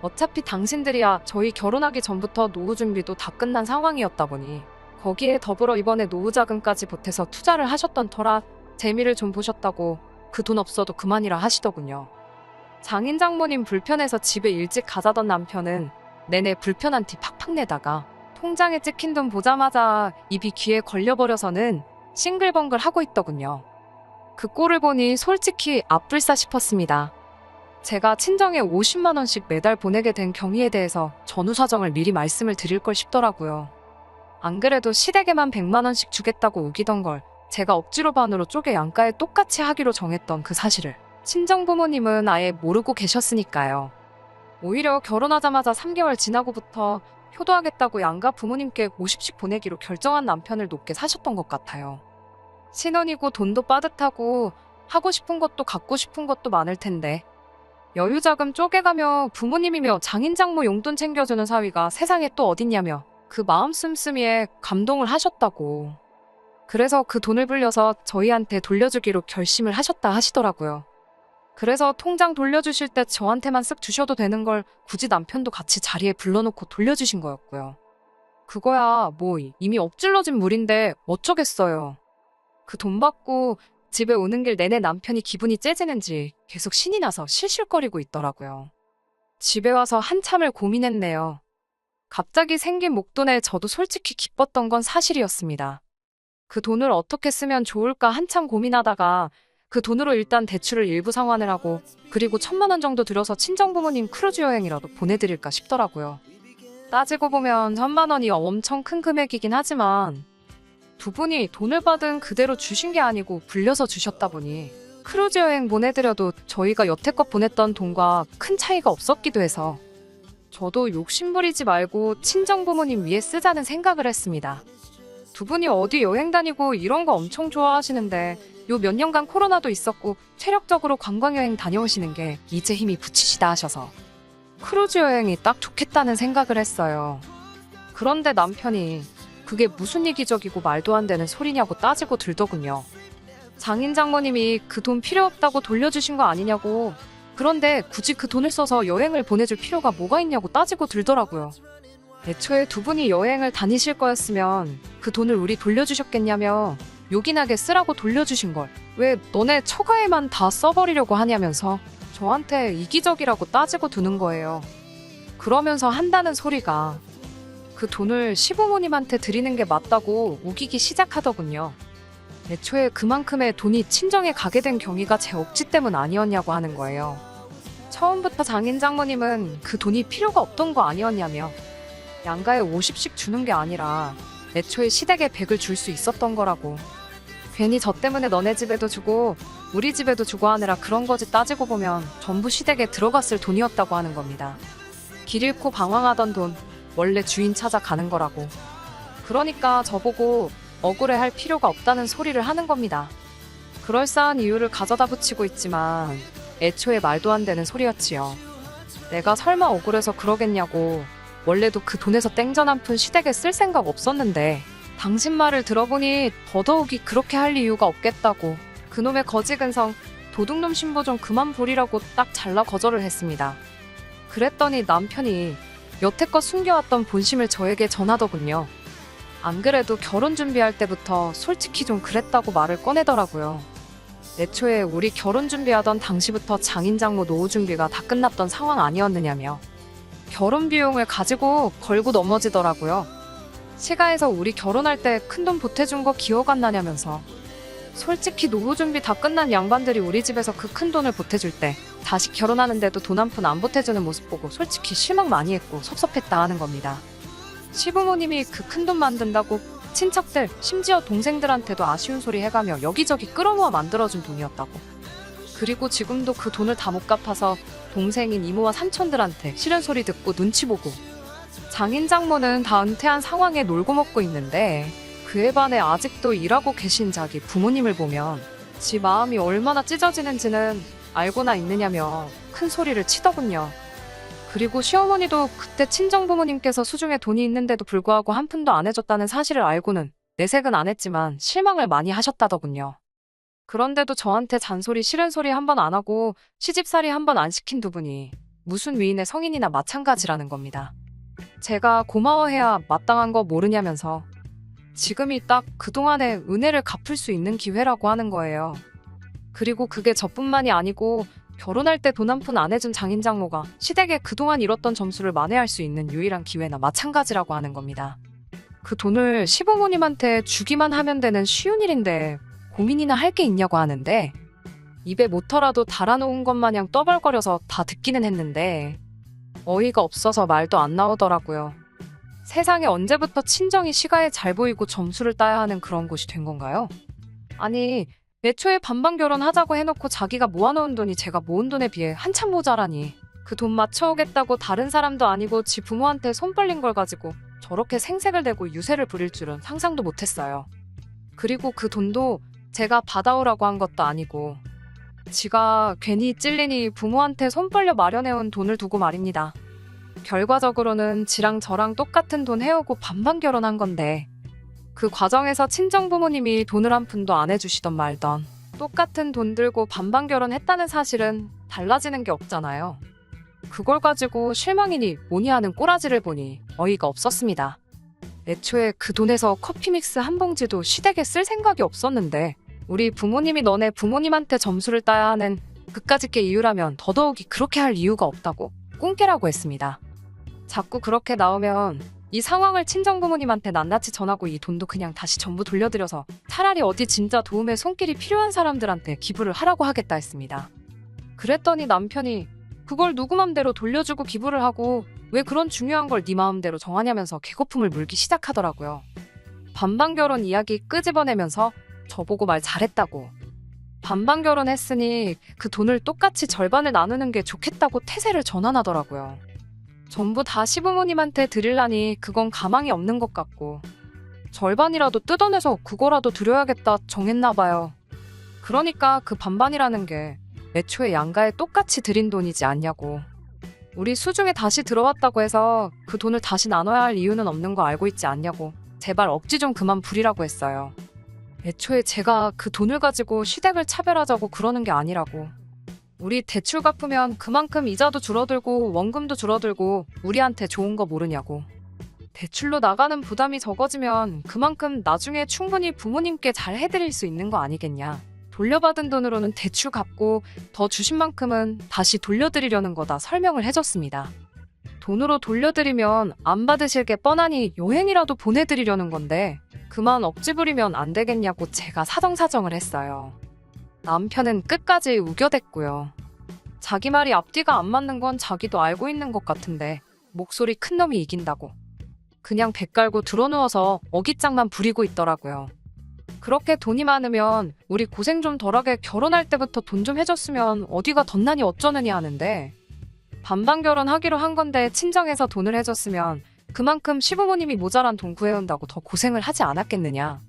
어차피 당신들이야 저희 결혼하기 전부터 노후 준비도 다 끝난 상황이었다 보니 거기에 더불어 이번에 노후자금까지 보태서 투자를 하셨던 터라 재미를 좀 보셨다고 그 돈 없어도 그만이라 하시더군요. 장인 장모님 불편해서 집에 일찍 가자던 남편은 내내 불편한 티 팍팍 내다가 통장에 찍힌 돈 보자마자 입이 귀에 걸려버려서는 싱글벙글 하고 있더군요. 그 꼴을 보니 솔직히 앞불싸 싶었습니다. 제가 친정에 50만 원씩 매달 보내게 된 경위에 대해서 전후 사정을 미리 말씀을 드릴 걸 싶더라고요. 안 그래도 시댁에만 100만 원씩 주겠다고 우기던 걸 제가 억지로 반으로 쪼개 양가에 똑같이 하기로 정했던 그 사실을 친정 부모님은 아예 모르고 계셨으니까요. 오히려 결혼하자마자 3개월 지나고부터 효도하겠다고 양가 부모님께 50씩 보내기로 결정한 남편을 높게 사셨던 것 같아요. 신혼이고 돈도 빠듯하고 하고 싶은 것도 갖고 싶은 것도 많을 텐데 여유자금 쪼개가며 부모님이며 장인장모 용돈 챙겨주는 사위가 세상에 또 어딨냐며 그 마음 씀씀이에 감동을 하셨다고. 그래서 그 돈을 불려서 저희한테 돌려주기로 결심을 하셨다 하시더라고요. 그래서 통장 돌려주실 때 저한테만 쓱 주셔도 되는 걸 굳이 남편도 같이 자리에 불러놓고 돌려주신 거였고요. 그거야 뭐 이미 엎질러진 물인데 어쩌겠어요. 그 돈 받고 집에 오는 길 내내 남편이 기분이 째지는지 계속 신이 나서 실실거리고 있더라고요. 집에 와서 한참을 고민했네요. 갑자기 생긴 목돈에 저도 솔직히 기뻤던 건 사실이었습니다. 그 돈을 어떻게 쓰면 좋을까 한참 고민하다가 그 돈으로 일단 대출을 일부 상환을 하고 그리고 1,000만 원 정도 들여서 친정부모님 크루즈 여행이라도 보내드릴까 싶더라고요. 따지고 보면 1,000만 원이 엄청 큰 금액이긴 하지만 두 분이 돈을 받은 그대로 주신 게 아니고 불려서 주셨다 보니 크루즈 여행 보내드려도 저희가 여태껏 보냈던 돈과 큰 차이가 없었기도 해서 저도 욕심부리지 말고 친정부모님 위해 쓰자는 생각을 했습니다. 두 분이 어디 여행 다니고 이런 거 엄청 좋아하시는데 요 몇 년간 코로나도 있었고 체력적으로 관광여행 다녀오시는 게 이제 힘이 붙이시다 하셔서 크루즈 여행이 딱 좋겠다는 생각을 했어요. 그런데 남편이 그게 무슨 이기적이고 말도 안 되는 소리냐고 따지고 들더군요. 장인 장모님이 그 돈 필요 없다고 돌려주신 거 아니냐고. 그런데 굳이 그 돈을 써서 여행을 보내줄 필요가 뭐가 있냐고 따지고 들더라고요. 애초에 두 분이 여행을 다니실 거였으면 그 돈을 우리 돌려주셨겠냐며 요긴하게 쓰라고 돌려주신 걸 왜 너네 처가에만 다 써버리려고 하냐면서 저한테 이기적이라고 따지고 드는 거예요. 그러면서 한다는 소리가 그 돈을 시부모님한테 드리는 게 맞다고 우기기 시작하더군요. 애초에 그만큼의 돈이 친정에 가게 된 경위가 제 억지 때문 아니었냐고 하는 거예요. 처음부터 장인 장모님은 그 돈이 필요가 없던 거 아니었냐며 양가에 50씩 주는 게 아니라 애초에 시댁에 100을 줄 수 있었던 거라고. 괜히 저 때문에 너네 집에도 주고 우리 집에도 주고 하느라 그런 거지 따지고 보면 전부 시댁에 들어갔을 돈이었다고 하는 겁니다. 길 잃고 방황하던 돈 원래 주인 찾아가는 거라고. 그러니까 저보고 억울해할 필요가 없다는 소리를 하는 겁니다. 그럴싸한 이유를 가져다 붙이고 있지만 애초에 말도 안 되는 소리였지요. 내가 설마 억울해서 그러겠냐고. 원래도 그 돈에서 땡전 한 푼 시댁에 쓸 생각 없었는데 당신 말을 들어보니 더더욱이 그렇게 할 이유가 없겠다고 그놈의 거지근성 도둑놈 신부 좀 그만 부리라고 딱 잘라 거절을 했습니다. 그랬더니 남편이 여태껏 숨겨왔던 본심을 저에게 전하더군요. 안 그래도 결혼 준비할 때부터 솔직히 좀 그랬다고 말을 꺼내더라고요. 애초에 우리 결혼 준비하던 당시부터 장인장모 노후 준비가 다 끝났던 상황 아니었느냐며 결혼 비용을 가지고 걸고 넘어지더라고요. 시가에서 우리 결혼할 때 큰돈 보태준 거 기억 안 나냐면서 솔직히 노후 준비 다 끝난 양반들이 우리 집에서 그 큰 돈을 보태줄 때 다시 결혼하는데도 돈 한 푼 안 보태주는 모습 보고 솔직히 실망 많이 했고 섭섭했다 하는 겁니다. 시부모님이 그 큰 돈 만든다고 친척들 심지어 동생들한테도 아쉬운 소리 해가며 여기저기 끌어모아 만들어준 돈이었다고. 그리고 지금도 그 돈을 다 못 갚아서 동생인 이모와 삼촌들한테 싫은 소리 듣고 눈치 보고 장인 장모는 다 은퇴한 상황에 놀고 먹고 있는데 그에 반해 아직도 일하고 계신 자기 부모님을 보면 지 마음이 얼마나 찢어지는지는 알고나 있느냐며 큰 소리를 치더군요. 그리고 시어머니도 그때 친정부모님께서 수중에 돈이 있는데도 불구하고 한 푼도 안 해줬다는 사실을 알고는 내색은 안 했지만 실망을 많이 하셨다더군요. 그런데도 저한테 잔소리 싫은 소리 한 번 안 하고 시집살이 한 번 안 시킨 두 분이 무슨 위인의 성인이나 마찬가지라는 겁니다. 제가 고마워해야 마땅한 거 모르냐면서 지금이 딱 그동안의 은혜를 갚을 수 있는 기회라고 하는 거예요. 그리고 그게 저뿐만이 아니고 결혼할 때 돈 한 푼 안 해준 장인장모가 시댁에 그동안 잃었던 점수를 만회할 수 있는 유일한 기회나 마찬가지라고 하는 겁니다. 그 돈을 시부모님한테 주기만 하면 되는 쉬운 일인데 고민이나 할 게 있냐고 하는데 입에 모터라도 달아놓은 것 마냥 떠벌거려서 다 듣기는 했는데 어이가 없어서 말도 안 나오더라고요. 세상에 언제부터 친정이 시가에 잘 보이고 점수를 따야 하는 그런 곳이 된 건가요? 아니, 애초에 반반 결혼하자고 해놓고 자기가 모아놓은 돈이 제가 모은 돈에 비해 한참 모자라니. 그 돈 맞춰오겠다고 다른 사람도 아니고 지 부모한테 손 벌린 걸 가지고 저렇게 생색을 내고 유세를 부릴 줄은 상상도 못했어요. 그리고 그 돈도 제가 받아오라고 한 것도 아니고 지가 괜히 찔리니 부모한테 손 벌려 마련해온 돈을 두고 말입니다. 결과적으로는 지랑 저랑 똑같은 돈 해오고 반반 결혼한 건데 그 과정에서 친정 부모님이 돈을 한 푼도 안 해주시던 말던 똑같은 돈 들고 반반 결혼했다는 사실은 달라지는 게 없잖아요. 그걸 가지고 실망이니 뭐니 하는 꼬라지를 보니 어이가 없었습니다. 애초에 그 돈에서 커피 믹스 한 봉지도 시댁에 쓸 생각이 없었는데 우리 부모님이 너네 부모님한테 점수를 따야 하는 그까짓 게 이유라면 더더욱이 그렇게 할 이유가 없다고 꿍깨라고 했습니다. 자꾸 그렇게 나오면 이 상황을 친정부모님한테 낱낱이 전하고 이 돈도 그냥 다시 전부 돌려드려서 차라리 어디 진짜 도움의 손길이 필요한 사람들한테 기부를 하라고 하겠다 했습니다. 그랬더니 남편이 그걸 누구 맘대로 돌려주고 기부를 하고 왜 그런 중요한 걸 네 마음대로 정하냐면서 개거품을 물기 시작하더라고요. 반반 결혼 이야기 끄집어내면서 저보고 말 잘했다고. 반반 결혼했으니 그 돈을 똑같이 절반을 나누는 게 좋겠다고 태세를 전환하더라고요. 전부 다 시부모님한테 드리려니 그건 가망이 없는 것 같고 절반이라도 뜯어내서 그거라도 드려야겠다 정했나 봐요. 그러니까 그 반반이라는 게 애초에 양가에 똑같이 드린 돈이지 않냐고. 우리 수중에 다시 들어왔다고 해서 그 돈을 다시 나눠야 할 이유는 없는 거 알고 있지 않냐고 제발 억지 좀 그만 부리라고 했어요. 애초에 제가 그 돈을 가지고 시댁을 차별하자고 그러는 게 아니라고. 우리 대출 갚으면 그만큼 이자도 줄어들고 원금도 줄어들고 우리한테 좋은 거 모르냐고. 대출로 나가는 부담이 적어지면 그만큼 나중에 충분히 부모님께 잘 해드릴 수 있는 거 아니겠냐. 돌려받은 돈으로는 대출 갚고 더 주신 만큼은 다시 돌려드리려는 거다 설명을 해줬습니다. 돈으로 돌려드리면 안 받으실 게 뻔하니 여행이라도 보내드리려는 건데 그만 억지 부리면 안 되겠냐고 제가 사정사정을 했어요. 남편은 끝까지 우겨댔고요. 자기 말이 앞뒤가 안 맞는 건 자기도 알고 있는 것 같은데 목소리 큰 놈이 이긴다고. 그냥 배 깔고 드러누워서 어깃장만 부리고 있더라고요. 그렇게 돈이 많으면 우리 고생 좀 덜하게 결혼할 때부터 돈 좀 해줬으면 어디가 덧나니 어쩌느니 하는데 반반 결혼하기로 한 건데 친정에서 돈을 해줬으면 그만큼 시부모님이 모자란 돈 구해온다고 더 고생을 하지 않았겠느냐.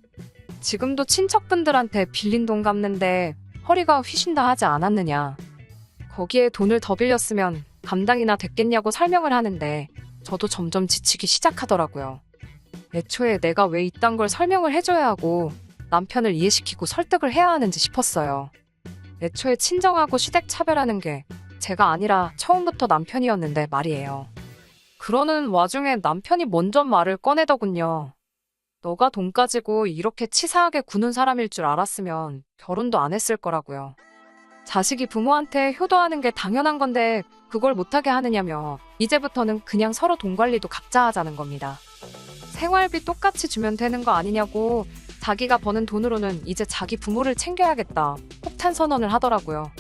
지금도 친척분들한테 빌린 돈 갚는데 허리가 휘신다 하지 않았느냐. 거기에 돈을 더 빌렸으면 감당이나 됐겠냐고 설명을 하는데 저도 점점 지치기 시작하더라고요. 애초에 내가 왜 이딴 걸 설명을 해줘야 하고 남편을 이해시키고 설득을 해야 하는지 싶었어요. 애초에 친정하고 시댁 차별하는 게 제가 아니라 처음부터 남편이었는데 말이에요. 그러는 와중에 남편이 먼저 말을 꺼내더군요. 너가 돈 가지고 이렇게 치사하게 구는 사람일 줄 알았으면 결혼도 안 했을 거라고요. 자식이 부모한테 효도하는 게 당연한 건데 그걸 못하게 하느냐며 이제부터는 그냥 서로 돈 관리도 각자 하자는 겁니다. 생활비 똑같이 주면 되는 거 아니냐고 자기가 버는 돈으로는 이제 자기 부모를 챙겨야겠다 폭탄 선언을 하더라고요.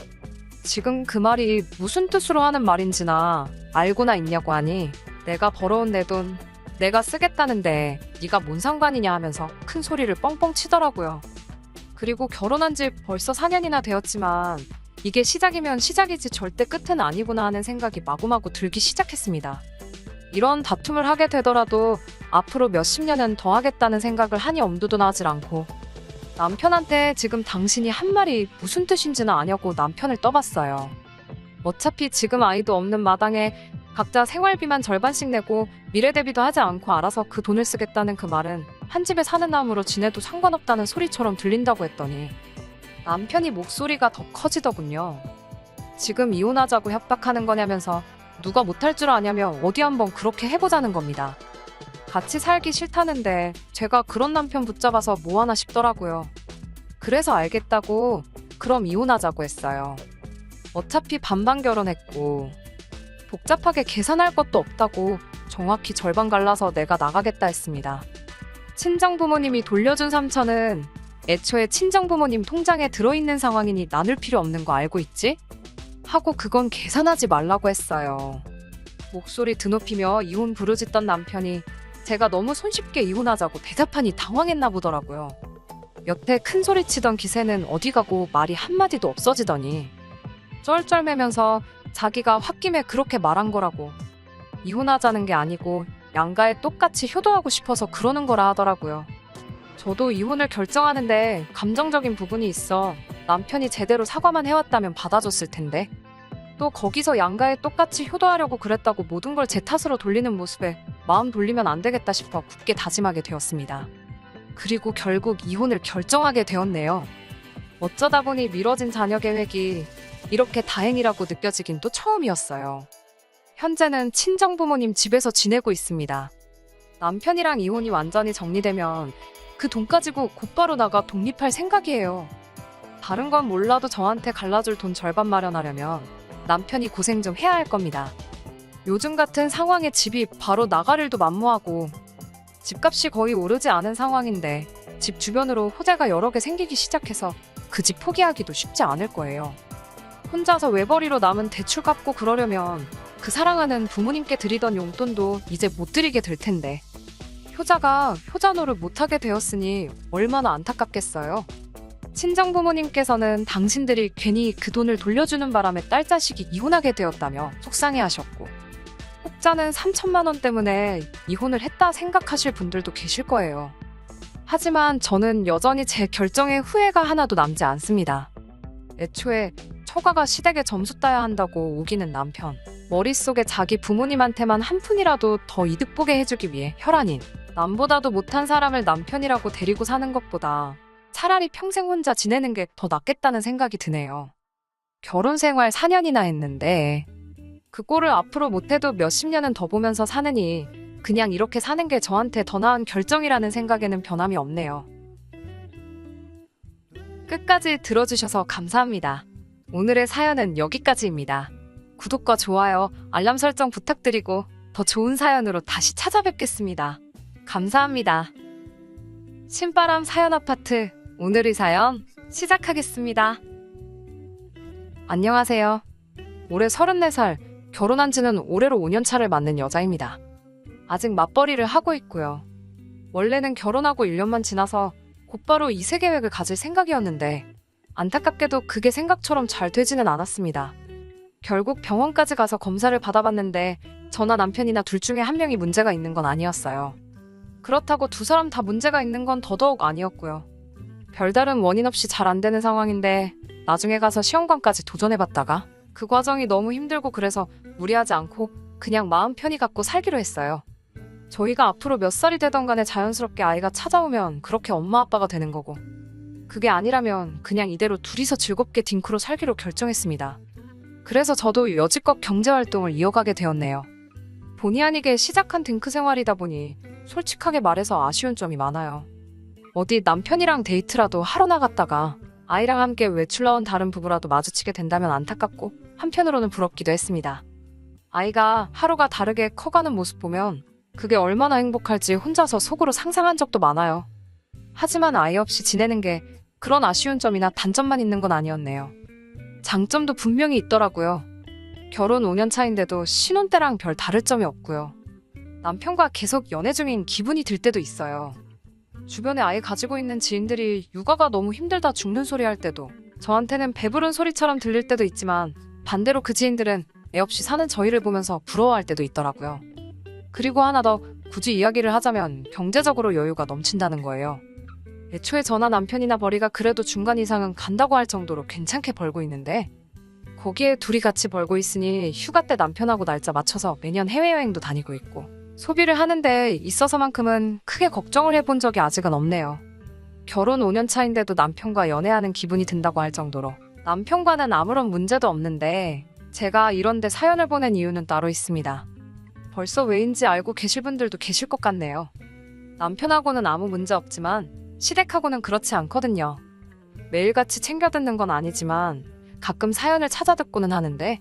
지금 그 말이 무슨 뜻으로 하는 말인지나 알고나 있냐고 하니 내가 벌어온 내 돈 내가 쓰겠다는데 네가 뭔 상관이냐 하면서 큰 소리를 뻥뻥 치더라고요. 그리고 결혼한 지 벌써 4년이나 되었지만 이게 시작이면 시작이지 절대 끝은 아니구나 하는 생각이 마구마구 들기 시작했습니다. 이런 다툼을 하게 되더라도 앞으로 몇십 년은 더 하겠다는 생각을 하니 엄두도 나질 않고 남편한테 지금 당신이 한 말이 무슨 뜻인지는 아냐고 남편을 떠봤어요. 어차피 지금 아이도 없는 마당에 각자 생활비만 절반씩 내고 미래 대비도 하지 않고 알아서 그 돈을 쓰겠다는 그 말은 한 집에 사는 남으로 지내도 상관없다는 소리처럼 들린다고 했더니 남편이 목소리가 더 커지더군요. 지금 이혼하자고 협박하는 거냐면서 누가 못할 줄 아냐며 어디 한번 그렇게 해보자는 겁니다. 같이 살기 싫다는데 제가 그런 남편 붙잡아서 뭐하나 싶더라고요. 그래서 알겠다고 그럼 이혼하자고 했어요. 어차피 반반 결혼했고 복잡하게 계산할 것도 없다고 정확히 절반 갈라서 내가 나가겠다 했습니다. 친정부모님이 돌려준 3천은 애초에 친정부모님 통장에 들어있는 상황이니 나눌 필요 없는 거 알고 있지? 하고 그건 계산하지 말라고 했어요. 목소리 드높이며 이혼 부르짖던 남편이 제가 너무 손쉽게 이혼하자고 대답하니 당황했나 보더라고요. 여태 큰 소리 치던 기세는 어디 가고 말이 한마디도 없어지더니 쩔쩔매면서 자기가 홧김에 그렇게 말한 거라고, 이혼하자는 게 아니고 양가에 똑같이 효도하고 싶어서 그러는 거라 하더라고요. 저도 이혼을 결정하는데 감정적인 부분이 있어 남편이 제대로 사과만 해왔다면 받아줬을 텐데, 또 거기서 양가에 똑같이 효도하려고 그랬다고 모든 걸 제 탓으로 돌리는 모습에 마음 돌리면 안 되겠다 싶어 굳게 다짐하게 되었습니다. 그리고 결국 이혼을 결정하게 되었네요. 어쩌다 보니 미뤄진 자녀 계획이 이렇게 다행이라고 느껴지긴 또 처음이었어요. 현재는 친정부모님 집에서 지내고 있습니다. 남편이랑 이혼이 완전히 정리되면 그 돈 가지고 곧바로 나가 독립할 생각이에요. 다른 건 몰라도 저한테 갈라줄 돈 절반 마련하려면 남편이 고생 좀 해야 할 겁니다. 요즘 같은 상황에 집이 바로 나갈 일도 만무하고 집값이 거의 오르지 않은 상황인데 집 주변으로 호재가 여러 개 생기기 시작해서 그 집 포기하기도 쉽지 않을 거예요. 혼자서 외벌이로 남은 대출 갚고 그러려면 그 사랑하는 부모님께 드리던 용돈도 이제 못 드리게 될 텐데, 효자가 효자 노릇 못하게 되었으니 얼마나 안타깝겠어요. 친정부모님께서는 당신들이 괜히 그 돈을 돌려주는 바람에 딸 자식이 이혼하게 되었다며 속상해하셨고, 혹자는 3천만 원 때문에 이혼을 했다 생각하실 분들도 계실 거예요. 하지만 저는 여전히 제 결정에 후회가 하나도 남지 않습니다. 애초에 처가가 시댁에 점수 따야 한다고 우기는 남편, 머릿속에 자기 부모님한테만 한 푼이라도 더 이득 보게 해주기 위해 혈안인 남보다도 못한 사람을 남편이라고 데리고 사는 것보다 차라리 평생 혼자 지내는 게 더 낫겠다는 생각이 드네요. 결혼 생활 4년이나 했는데 그 꼴을 앞으로 못해도 몇십 년은 더 보면서 사느니 그냥 이렇게 사는 게 저한테 더 나은 결정이라는 생각에는 변함이 없네요. 끝까지 들어주셔서 감사합니다. 오늘의 사연은 여기까지입니다. 구독과 좋아요, 알람 설정 부탁드리고 더 좋은 사연으로 다시 찾아뵙겠습니다. 감사합니다. 신바람 사연 아파트, 오늘의 사연 시작하겠습니다. 안녕하세요. 올해 34살, 결혼한 지는 올해로 5년 차를 맞는 여자입니다. 아직 맞벌이를 하고 있고요. 원래는 결혼하고 1년만 지나서 곧바로 이세 계획을 가질 생각이었는데 안타깝게도 그게 생각처럼 잘 되지는 않았습니다. 결국 병원까지 가서 검사를 받아봤는데 저나 남편이나 둘 중에 한 명이 문제가 있는 건 아니었어요. 그렇다고 두 사람 다 문제가 있는 건 더더욱 아니었고요. 별다른 원인 없이 잘 안 되는 상황인데 나중에 가서 시험관까지 도전해봤다가 그 과정이 너무 힘들고 그래서 무리하지 않고 그냥 마음 편히 갖고 살기로 했어요. 저희가 앞으로 몇 살이 되던 간에 자연스럽게 아이가 찾아오면 그렇게 엄마 아빠가 되는 거고, 그게 아니라면 그냥 이대로 둘이서 즐겁게 딩크로 살기로 결정했습니다. 그래서 저도 여지껏 경제활동을 이어가게 되었네요. 본의 아니게 시작한 딩크 생활이다 보니 솔직하게 말해서 아쉬운 점이 많아요. 어디 남편이랑 데이트라도 하러 나갔다가 아이랑 함께 외출 나온 다른 부부라도 마주치게 된다면 안타깝고 한편으로는 부럽기도 했습니다. 아이가 하루가 다르게 커가는 모습 보면 그게 얼마나 행복할지 혼자서 속으로 상상한 적도 많아요. 하지만 아이 없이 지내는 게 그런 아쉬운 점이나 단점만 있는 건 아니었네요. 장점도 분명히 있더라고요. 결혼 5년 차인데도 신혼 때랑 별 다를 점이 없고요. 남편과 계속 연애 중인 기분이 들 때도 있어요. 주변에 아이 가지고 있는 지인들이 육아가 너무 힘들다 죽는 소리 할 때도 저한테는 배부른 소리처럼 들릴 때도 있지만, 반대로 그 지인들은 애 없이 사는 저희를 보면서 부러워할 때도 있더라고요. 그리고 하나 더, 굳이 이야기를 하자면 경제적으로 여유가 넘친다는 거예요. 애초에 저나 남편이나 벌이가 그래도 중간 이상은 간다고 할 정도로 괜찮게 벌고 있는데 거기에 둘이 같이 벌고 있으니 휴가 때 남편하고 날짜 맞춰서 매년 해외여행도 다니고 있고 소비를 하는 데 있어서만큼은 크게 걱정을 해본 적이 아직은 없네요. 결혼 5년 차인데도 남편과 연애하는 기분이 든다고 할 정도로 남편과는 아무런 문제도 없는데, 제가 이런데 사연을 보낸 이유는 따로 있습니다. 벌써 왜인지 알고 계실 분들도 계실 것 같네요. 남편하고는 아무 문제 없지만 시댁하고는 그렇지 않거든요. 매일같이 챙겨 듣는 건 아니지만 가끔 사연을 찾아 듣고는 하는데,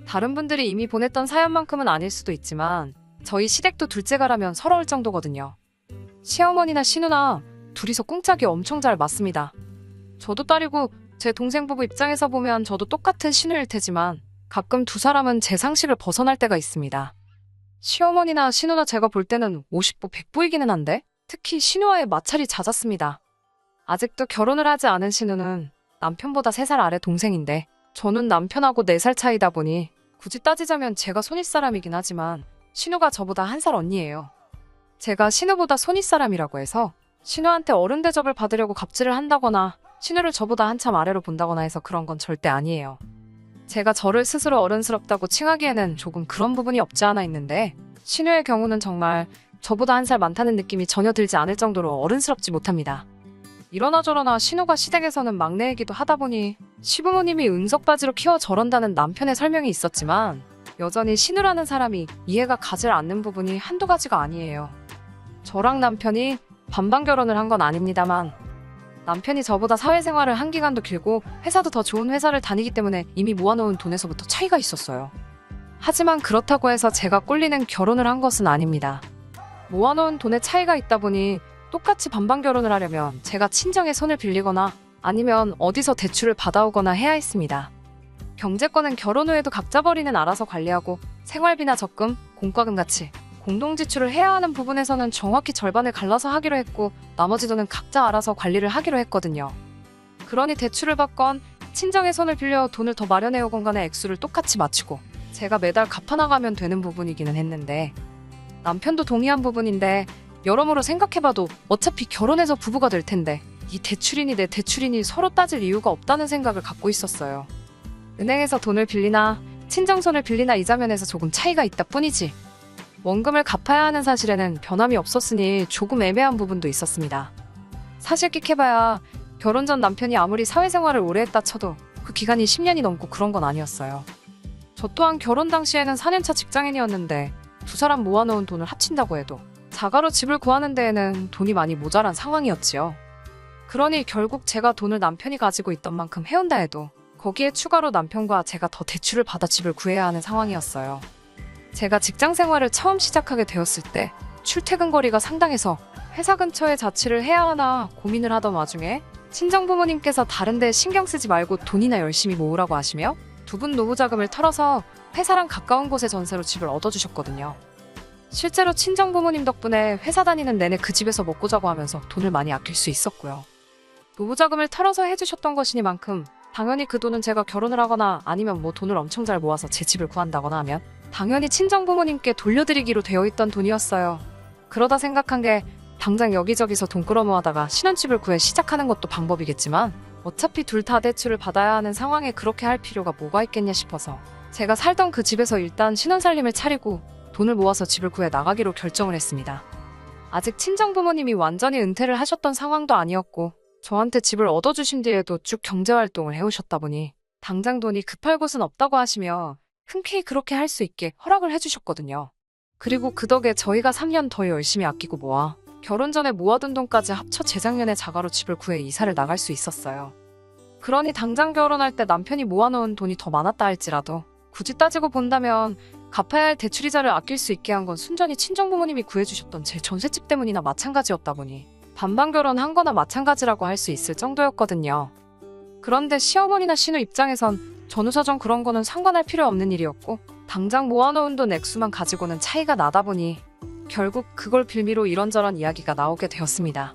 다른 분들이 이미 보냈던 사연만큼은 아닐 수도 있지만 저희 시댁도 둘째가라면 서러울 정도거든요. 시어머니나 시누나 둘이서 꿍짝이 엄청 잘 맞습니다. 저도 딸이고 제 동생 부부 입장에서 보면 저도 똑같은 시누일 테지만 가끔 두 사람은 제 상식을 벗어날 때가 있습니다. 시어머니나 시누나 제가 볼 때는 50보 100보이기는 한데 특히 시누와의 마찰이 잦았습니다. 아직도 결혼을 하지 않은 신우는 남편보다 3살 아래 동생인데 저는 남편하고 4살 차이다 보니 굳이 따지자면 제가 손윗사람이긴 하지만 신우가 저보다 1살 언니예요. 제가 신우보다 손윗사람이라고 해서 신우한테 어른 대접을 받으려고 갑질을 한다거나 신우를 저보다 한참 아래로 본다거나 해서 그런 건 절대 아니에요. 제가 저를 스스로 어른스럽다고 칭하기에는 조금 그런 부분이 없지 않아 있는데 신우의 경우는 정말 저보다 1살 많다는 느낌이 전혀 들지 않을 정도로 어른스럽지 못합니다. 이러나 저러나 신우가 시댁에서는 막내이기도 하다 보니 시부모님이 은석바지로 키워 저런다는 남편의 설명이 있었지만 여전히 신우라는 사람이 이해가 가질 않는 부분이 한두 가지가 아니에요. 저랑 남편이 반반 결혼을 한 건 아닙니다만 남편이 저보다 사회생활을 한 기간도 길고 회사도 더 좋은 회사를 다니기 때문에 이미 모아놓은 돈에서부터 차이가 있었어요. 하지만 그렇다고 해서 제가 꼴리는 결혼을 한 것은 아닙니다. 모아놓은 돈에 차이가 있다 보니 똑같이 반반 결혼을 하려면 제가 친정의 손을 빌리거나 아니면 어디서 대출을 받아오거나 해야 했습니다. 경제권은 결혼 후에도 각자 벌이는 알아서 관리하고 생활비나 적금, 공과금 같이 공동지출을 해야 하는 부분에서는 정확히 절반을 갈라서 하기로 했고 나머지 돈은 각자 알아서 관리를 하기로 했거든요. 그러니 대출을 받건 친정의 손을 빌려 돈을 더 마련해 오건 간에 액수를 똑같이 맞추고 제가 매달 갚아나가면 되는 부분이기는 했는데 남편도 동의한 부분인데 여러모로 생각해봐도 어차피 결혼해서 부부가 될 텐데 이 대출이니 내 대출이니 서로 따질 이유가 없다는 생각을 갖고 있었어요. 은행에서 돈을 빌리나 친정손을 빌리나 이자 면에서 조금 차이가 있다 뿐이지 원금을 갚아야 하는 사실에는 변함이 없었으니 조금 애매한 부분도 있었습니다. 사실 끽해봐야 결혼 전 남편이 아무리 사회생활을 오래 했다 쳐도 그 기간이 10년이 넘고 그런 건 아니었어요. 저 또한 결혼 당시에는 4년차 직장인이었는데 두 사람 모아놓은 돈을 합친다고 해도 자가로 집을 구하는 데에는 돈이 많이 모자란 상황이었지요. 그러니 결국 제가 돈을 남편이 가지고 있던 만큼 해온다 해도 거기에 추가로 남편과 제가 더 대출을 받아 집을 구해야 하는 상황이었어요. 제가 직장 생활을 처음 시작하게 되었을 때 출퇴근 거리가 상당해서 회사 근처에 자취를 해야 하나 고민을 하던 와중에 친정 부모님께서 다른 데 신경 쓰지 말고 돈이나 열심히 모으라고 하시며 두 분 노후 자금을 털어서 회사랑 가까운 곳에 전세로 집을 얻어주셨거든요. 실제로 친정 부모님 덕분에 회사 다니는 내내 그 집에서 먹고 자고 하면서 돈을 많이 아낄 수 있었고요. 노후 자금을 털어서 해주셨던 것이니만큼 당연히 그 돈은 제가 결혼을 하거나 아니면 뭐 돈을 엄청 잘 모아서 제 집을 구한다거나 하면 당연히 친정 부모님께 돌려드리기로 되어 있던 돈이었어요. 그러다 생각한 게 당장 여기저기서 돈 끌어모아다가 신혼집을 구해 시작하는 것도 방법이겠지만 어차피 둘 다 대출을 받아야 하는 상황에 그렇게 할 필요가 뭐가 있겠냐 싶어서 제가 살던 그 집에서 일단 신혼살림을 차리고 돈을 모아서 집을 구해 나가기로 결정을 했습니다. 아직 친정 부모님이 완전히 은퇴를 하셨던 상황도 아니었고 저한테 집을 얻어주신 뒤에도 쭉 경제활동을 해오셨다 보니 당장 돈이 급할 곳은 없다고 하시며 흔쾌히 그렇게 할 수 있게 허락을 해주셨거든요. 그리고 그 덕에 저희가 3년 더 열심히 아끼고 모아 결혼 전에 모아둔 돈까지 합쳐 재작년에 자가로 집을 구해 이사를 나갈 수 있었어요. 그러니 당장 결혼할 때 남편이 모아놓은 돈이 더 많았다 할지라도 굳이 따지고 본다면 갚아야 할 대출이자를 아낄 수 있게 한 건 순전히 친정부모님이 구해주셨던 제 전셋집 때문이나 마찬가지였다 보니 반반 결혼한 거나 마찬가지라고 할 수 있을 정도였거든요. 그런데 시어머니나 신우 입장에선 전후사정 그런 거는 상관할 필요 없는 일이었고 당장 모아놓은 돈 액수만 가지고는 차이가 나다 보니 결국 그걸 빌미로 이런저런 이야기가 나오게 되었습니다.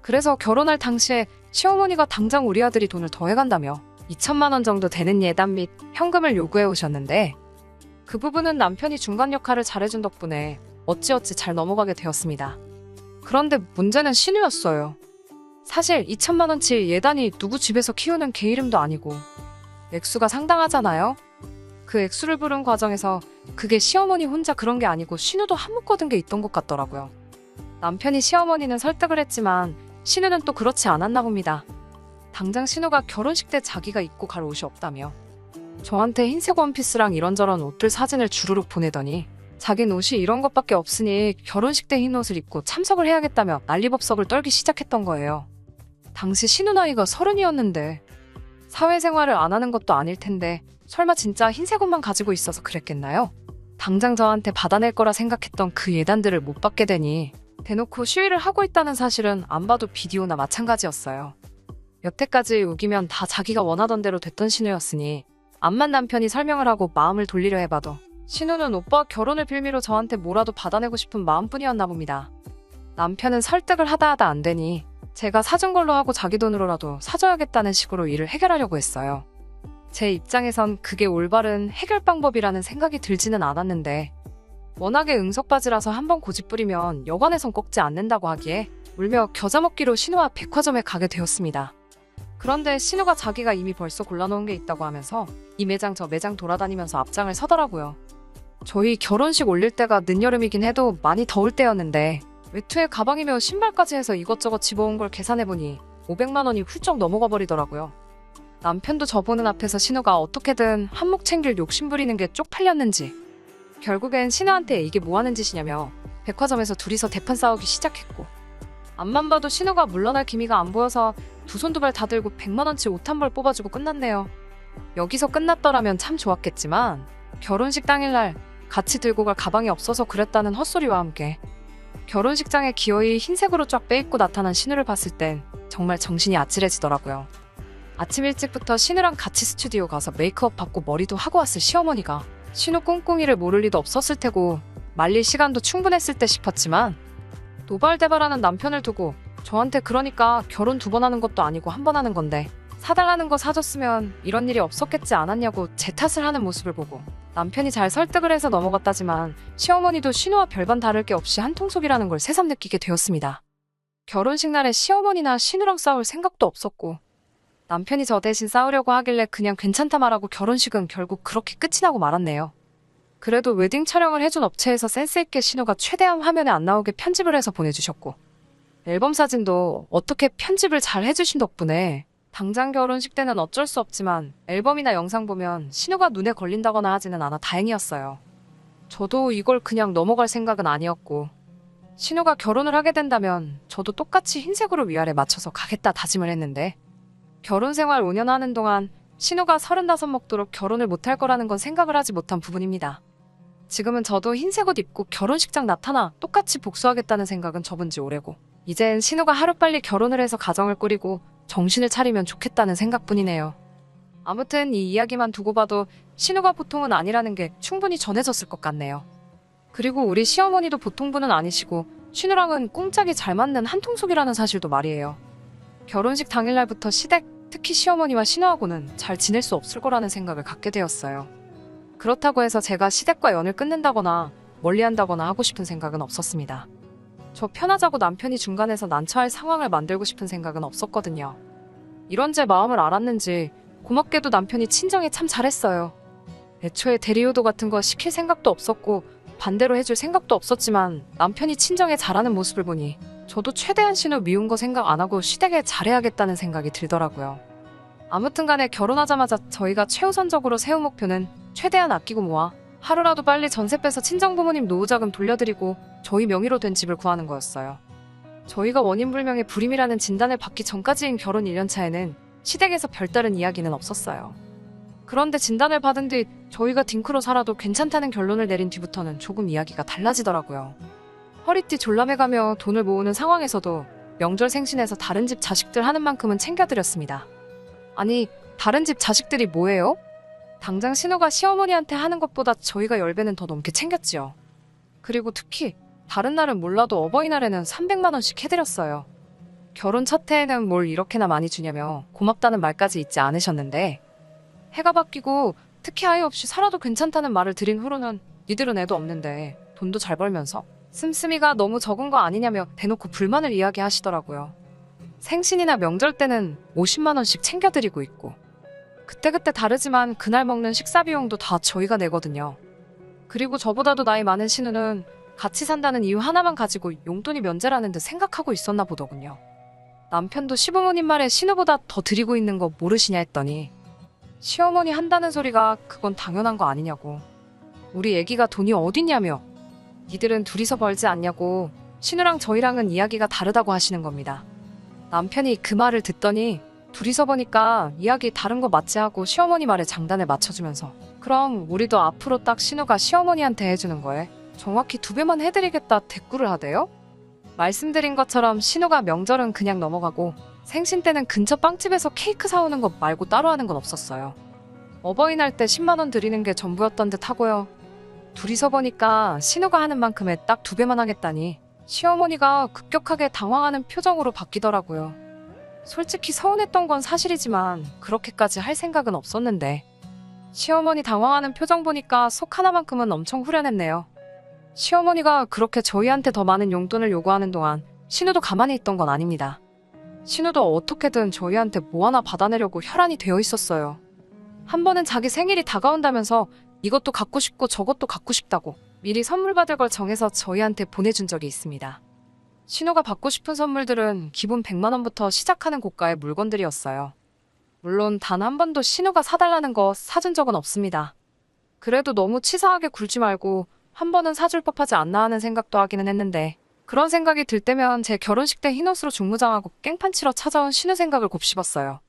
그래서 결혼할 당시에 시어머니가 당장 우리 아들이 돈을 더 해간다며 2천만 원 정도 되는 예단 및 현금을 요구해 오셨는데 그 부분은 남편이 중간 역할을 잘해준 덕분에 어찌어찌 잘 넘어가게 되었습니다. 그런데 문제는 신우였어요. 사실 2천만 원치 예단이 누구 집에서 키우는 개 이름도 아니고 액수가 상당하잖아요. 그 액수를 부른 과정에서 그게 시어머니 혼자 그런 게 아니고 신우도 한묶어둔 게 있던 것 같더라고요. 남편이 시어머니는 설득을 했지만 신우는 또 그렇지 않았나 봅니다. 당장 신우가 결혼식 때 자기가 입고 갈 옷이 없다며 저한테 흰색 원피스랑 이런저런 옷들 사진을 주르륵 보내더니 자긴 옷이 이런 것밖에 없으니 결혼식 때 흰 옷을 입고 참석을 해야겠다며 난리법석을 떨기 시작했던 거예요. 당시 신우 나이가 30이었는데 사회생활을 안 하는 것도 아닐 텐데 설마 진짜 흰색 옷만 가지고 있어서 그랬겠나요? 당장 저한테 받아낼 거라 생각했던 그 예단들을 못 받게 되니 대놓고 시위를 하고 있다는 사실은 안 봐도 비디오나 마찬가지였어요. 여태까지 우기면 다 자기가 원하던 대로 됐던 신우였으니 암만 남편이 설명을 하고 마음을 돌리려 해봐도 신우는 오빠 결혼을 빌미로 저한테 뭐라도 받아내고 싶은 마음뿐이었나 봅니다. 남편은 설득을 하다 안 되니 제가 사준 걸로 하고 자기 돈으로라도 사줘야겠다는 식으로 일을 해결하려고 했어요. 제 입장에선 그게 올바른 해결 방법이라는 생각이 들지는 않았는데 워낙에 응석바지라서 한번 고집 부리면 여관에선 꺾지 않는다고 하기에 울며 겨자 먹기로 신우와 백화점에 가게 되었습니다. 그런데 신우가 자기가 이미 벌써 골라놓은 게 있다고 하면서 이 매장 저 매장 돌아다니면서 앞장을 서더라고요. 저희 결혼식 올릴 때가 늦여름이긴 해도 많이 더울 때였는데 외투에 가방이며 신발까지 해서 이것저것 집어온 걸 계산해보니 500만 원이 훌쩍 넘어가 버리더라고요. 남편도 저 보는 앞에서 신우가 어떻게든 한몫 챙길 욕심 부리는 게 쪽팔렸는지 결국엔 신우한테 이게 뭐하는 짓이냐며 백화점에서 둘이서 대판 싸우기 시작했고 앞만 봐도 신우가 물러날 기미가 안 보여서 두 손 두 발 다 들고 100만 원치 옷 한 벌 뽑아주고 끝났네요. 여기서 끝났더라면 참 좋았겠지만 결혼식 당일날 같이 들고 갈 가방이 없어서 그랬다는 헛소리와 함께 결혼식장에 기어이 흰색으로 쫙 빼입고 나타난 신우를 봤을 땐 정말 정신이 아찔해지더라고요. 아침 일찍부터 신우랑 같이 스튜디오 가서 메이크업 받고 머리도 하고 왔을 시어머니가 신우 꿍꿍이를 모를 리도 없었을 테고 말릴 시간도 충분했을 때 싶었지만 노발대발하는 남편을 두고 저한테 그러니까 결혼 2번 하는 것도 아니고 1번 하는 건데 사달라는 거 사줬으면 이런 일이 없었겠지 않았냐고 제 탓을 하는 모습을 보고 남편이 잘 설득을 해서 넘어갔다지만 시어머니도 신우와 별반 다를 게 없이 한통속이라는 걸 새삼 느끼게 되었습니다. 결혼식 날에 시어머니나 신우랑 싸울 생각도 없었고 남편이 저 대신 싸우려고 하길래 그냥 괜찮다 말하고 결혼식은 결국 그렇게 끝이 나고 말았네요. 그래도 웨딩 촬영을 해준 업체에서 센스있게 신우가 최대한 화면에 안 나오게 편집을 해서 보내주셨고 앨범 사진도 어떻게 편집을 잘 해주신 덕분에 당장 결혼식 때는 어쩔 수 없지만 앨범이나 영상 보면 신우가 눈에 걸린다거나 하지는 않아 다행이었어요. 저도 이걸 그냥 넘어갈 생각은 아니었고 신우가 결혼을 하게 된다면 저도 똑같이 흰색으로 위아래 맞춰서 가겠다 다짐을 했는데 결혼 생활 5년 하는 동안 신우가 35 먹도록 결혼을 못할 거라는 건 생각을 하지 못한 부분입니다. 지금은 저도 흰색 옷 입고 결혼식장 나타나 똑같이 복수하겠다는 생각은 접은 지 오래고 이젠 신우가 하루빨리 결혼을 해서 가정을 꾸리고 정신을 차리면 좋겠다는 생각뿐이네요. 아무튼 이 이야기만 두고 봐도 신우가 보통은 아니라는 게 충분히 전해졌을 것 같네요. 그리고 우리 시어머니도 보통 분은 아니시고 신우랑은 꿍짝이 잘 맞는 한통속이라는 사실도 말이에요. 결혼식 당일날부터 시댁, 특히 시어머니와 신우하고는 잘 지낼 수 없을 거라는 생각을 갖게 되었어요. 그렇다고 해서 제가 시댁과 연을 끊는다거나 멀리한다거나 하고 싶은 생각은 없었습니다. 저 편하자고 남편이 중간에서 난처할 상황을 만들고 싶은 생각은 없었거든요. 이런 제 마음을 알았는지 고맙게도 남편이 친정에 참 잘했어요. 애초에 대리효도 같은 거 시킬 생각도 없었고 반대로 해줄 생각도 없었지만 남편이 친정에 잘하는 모습을 보니 저도 최대한 신우 미운 거 생각 안 하고 시댁에 잘해야겠다는 생각이 들더라고요. 아무튼 간에 결혼하자마자 저희가 최우선적으로 세운 목표는 최대한 아끼고 모아 하루라도 빨리 전세 빼서 친정부모님 노후자금 돌려드리고 저희 명의로 된 집을 구하는 거였어요. 저희가 원인불명의 불임이라는 진단을 받기 전까지인 결혼 1년차에는 시댁에서 별다른 이야기는 없었어요. 그런데 진단을 받은 뒤 저희가 딩크로 살아도 괜찮다는 결론을 내린 뒤부터는 조금 이야기가 달라지더라고요. 허리띠 졸라매가며 돈을 모으는 상황에서도 명절 생신에서 다른 집 자식들 하는 만큼은 챙겨드렸습니다. 아니, 다른 집 자식들이 뭐예요? 당장 신우가 시어머니한테 하는 것보다 저희가 10배는 더 넘게 챙겼지요. 그리고 특히 다른 날은 몰라도 어버이날에는 300만 원씩 해드렸어요. 결혼 첫 해에는 뭘 이렇게나 많이 주냐며 고맙다는 말까지 잊지 않으셨는데 해가 바뀌고 특히 아이 없이 살아도 괜찮다는 말을 드린 후로는 니들은 애도 없는데 돈도 잘 벌면서 씀씀이가 너무 적은 거 아니냐며 대놓고 불만을 이야기하시더라고요. 생신이나 명절 때는 50만 원씩 챙겨드리고 있고 그때그때 다르지만 그날 먹는 식사 비용도 다 저희가 내거든요. 그리고 저보다도 나이 많은 신우는 같이 산다는 이유 하나만 가지고 용돈이 면제라는 듯 생각하고 있었나 보더군요. 남편도 시부모님 말에 신우보다 더 드리고 있는 거 모르시냐 했더니 시어머니 한다는 소리가 그건 당연한 거 아니냐고. 우리 애기가 돈이 어딨냐며 니들은 둘이서 벌지 않냐고 신우랑 저희랑은 이야기가 다르다고 하시는 겁니다. 남편이 그 말을 듣더니 둘이서 보니까 이야기 다른 거 맞지 하고 시어머니 말에 장단을 맞춰주면서 그럼 우리도 앞으로 딱 신우가 시어머니한테 해주는 거에 정확히 2배만 해드리겠다 대꾸를 하대요? 말씀드린 것처럼 신우가 명절은 그냥 넘어가고 생신 때는 근처 빵집에서 케이크 사오는 것 말고 따로 하는 건 없었어요. 어버이날 때 10만 원 드리는 게 전부였던 듯 하고요. 둘이서 보니까 신우가 하는 만큼에 딱 2배만 하겠다니 시어머니가 급격하게 당황하는 표정으로 바뀌더라고요. 솔직히 서운했던 건 사실이지만 그렇게까지 할 생각은 없었는데 시어머니 당황하는 표정 보니까 속 하나만큼은 엄청 후련했네요. 시어머니가 그렇게 저희한테 더 많은 용돈을 요구하는 동안 신우도 가만히 있던 건 아닙니다. 신우도 어떻게든 저희한테 뭐 하나 받아내려고 혈안이 되어 있었어요. 한 번은 자기 생일이 다가온다면서 이것도 갖고 싶고 저것도 갖고 싶다고 미리 선물 받을 걸 정해서 저희한테 보내준 적이 있습니다. 신우가 받고 싶은 선물들은 기본 100만 원부터 시작하는 고가의 물건들이었어요. 물론 단 한 번도 신우가 사달라는 거 사준 적은 없습니다. 그래도 너무 치사하게 굴지 말고 한 번은 사줄 법하지 않나 하는 생각도 하기는 했는데 그런 생각이 들 때면 제 결혼식 때 흰옷으로 중무장하고 깽판 치러 찾아온 신우 생각을 곱씹었어요.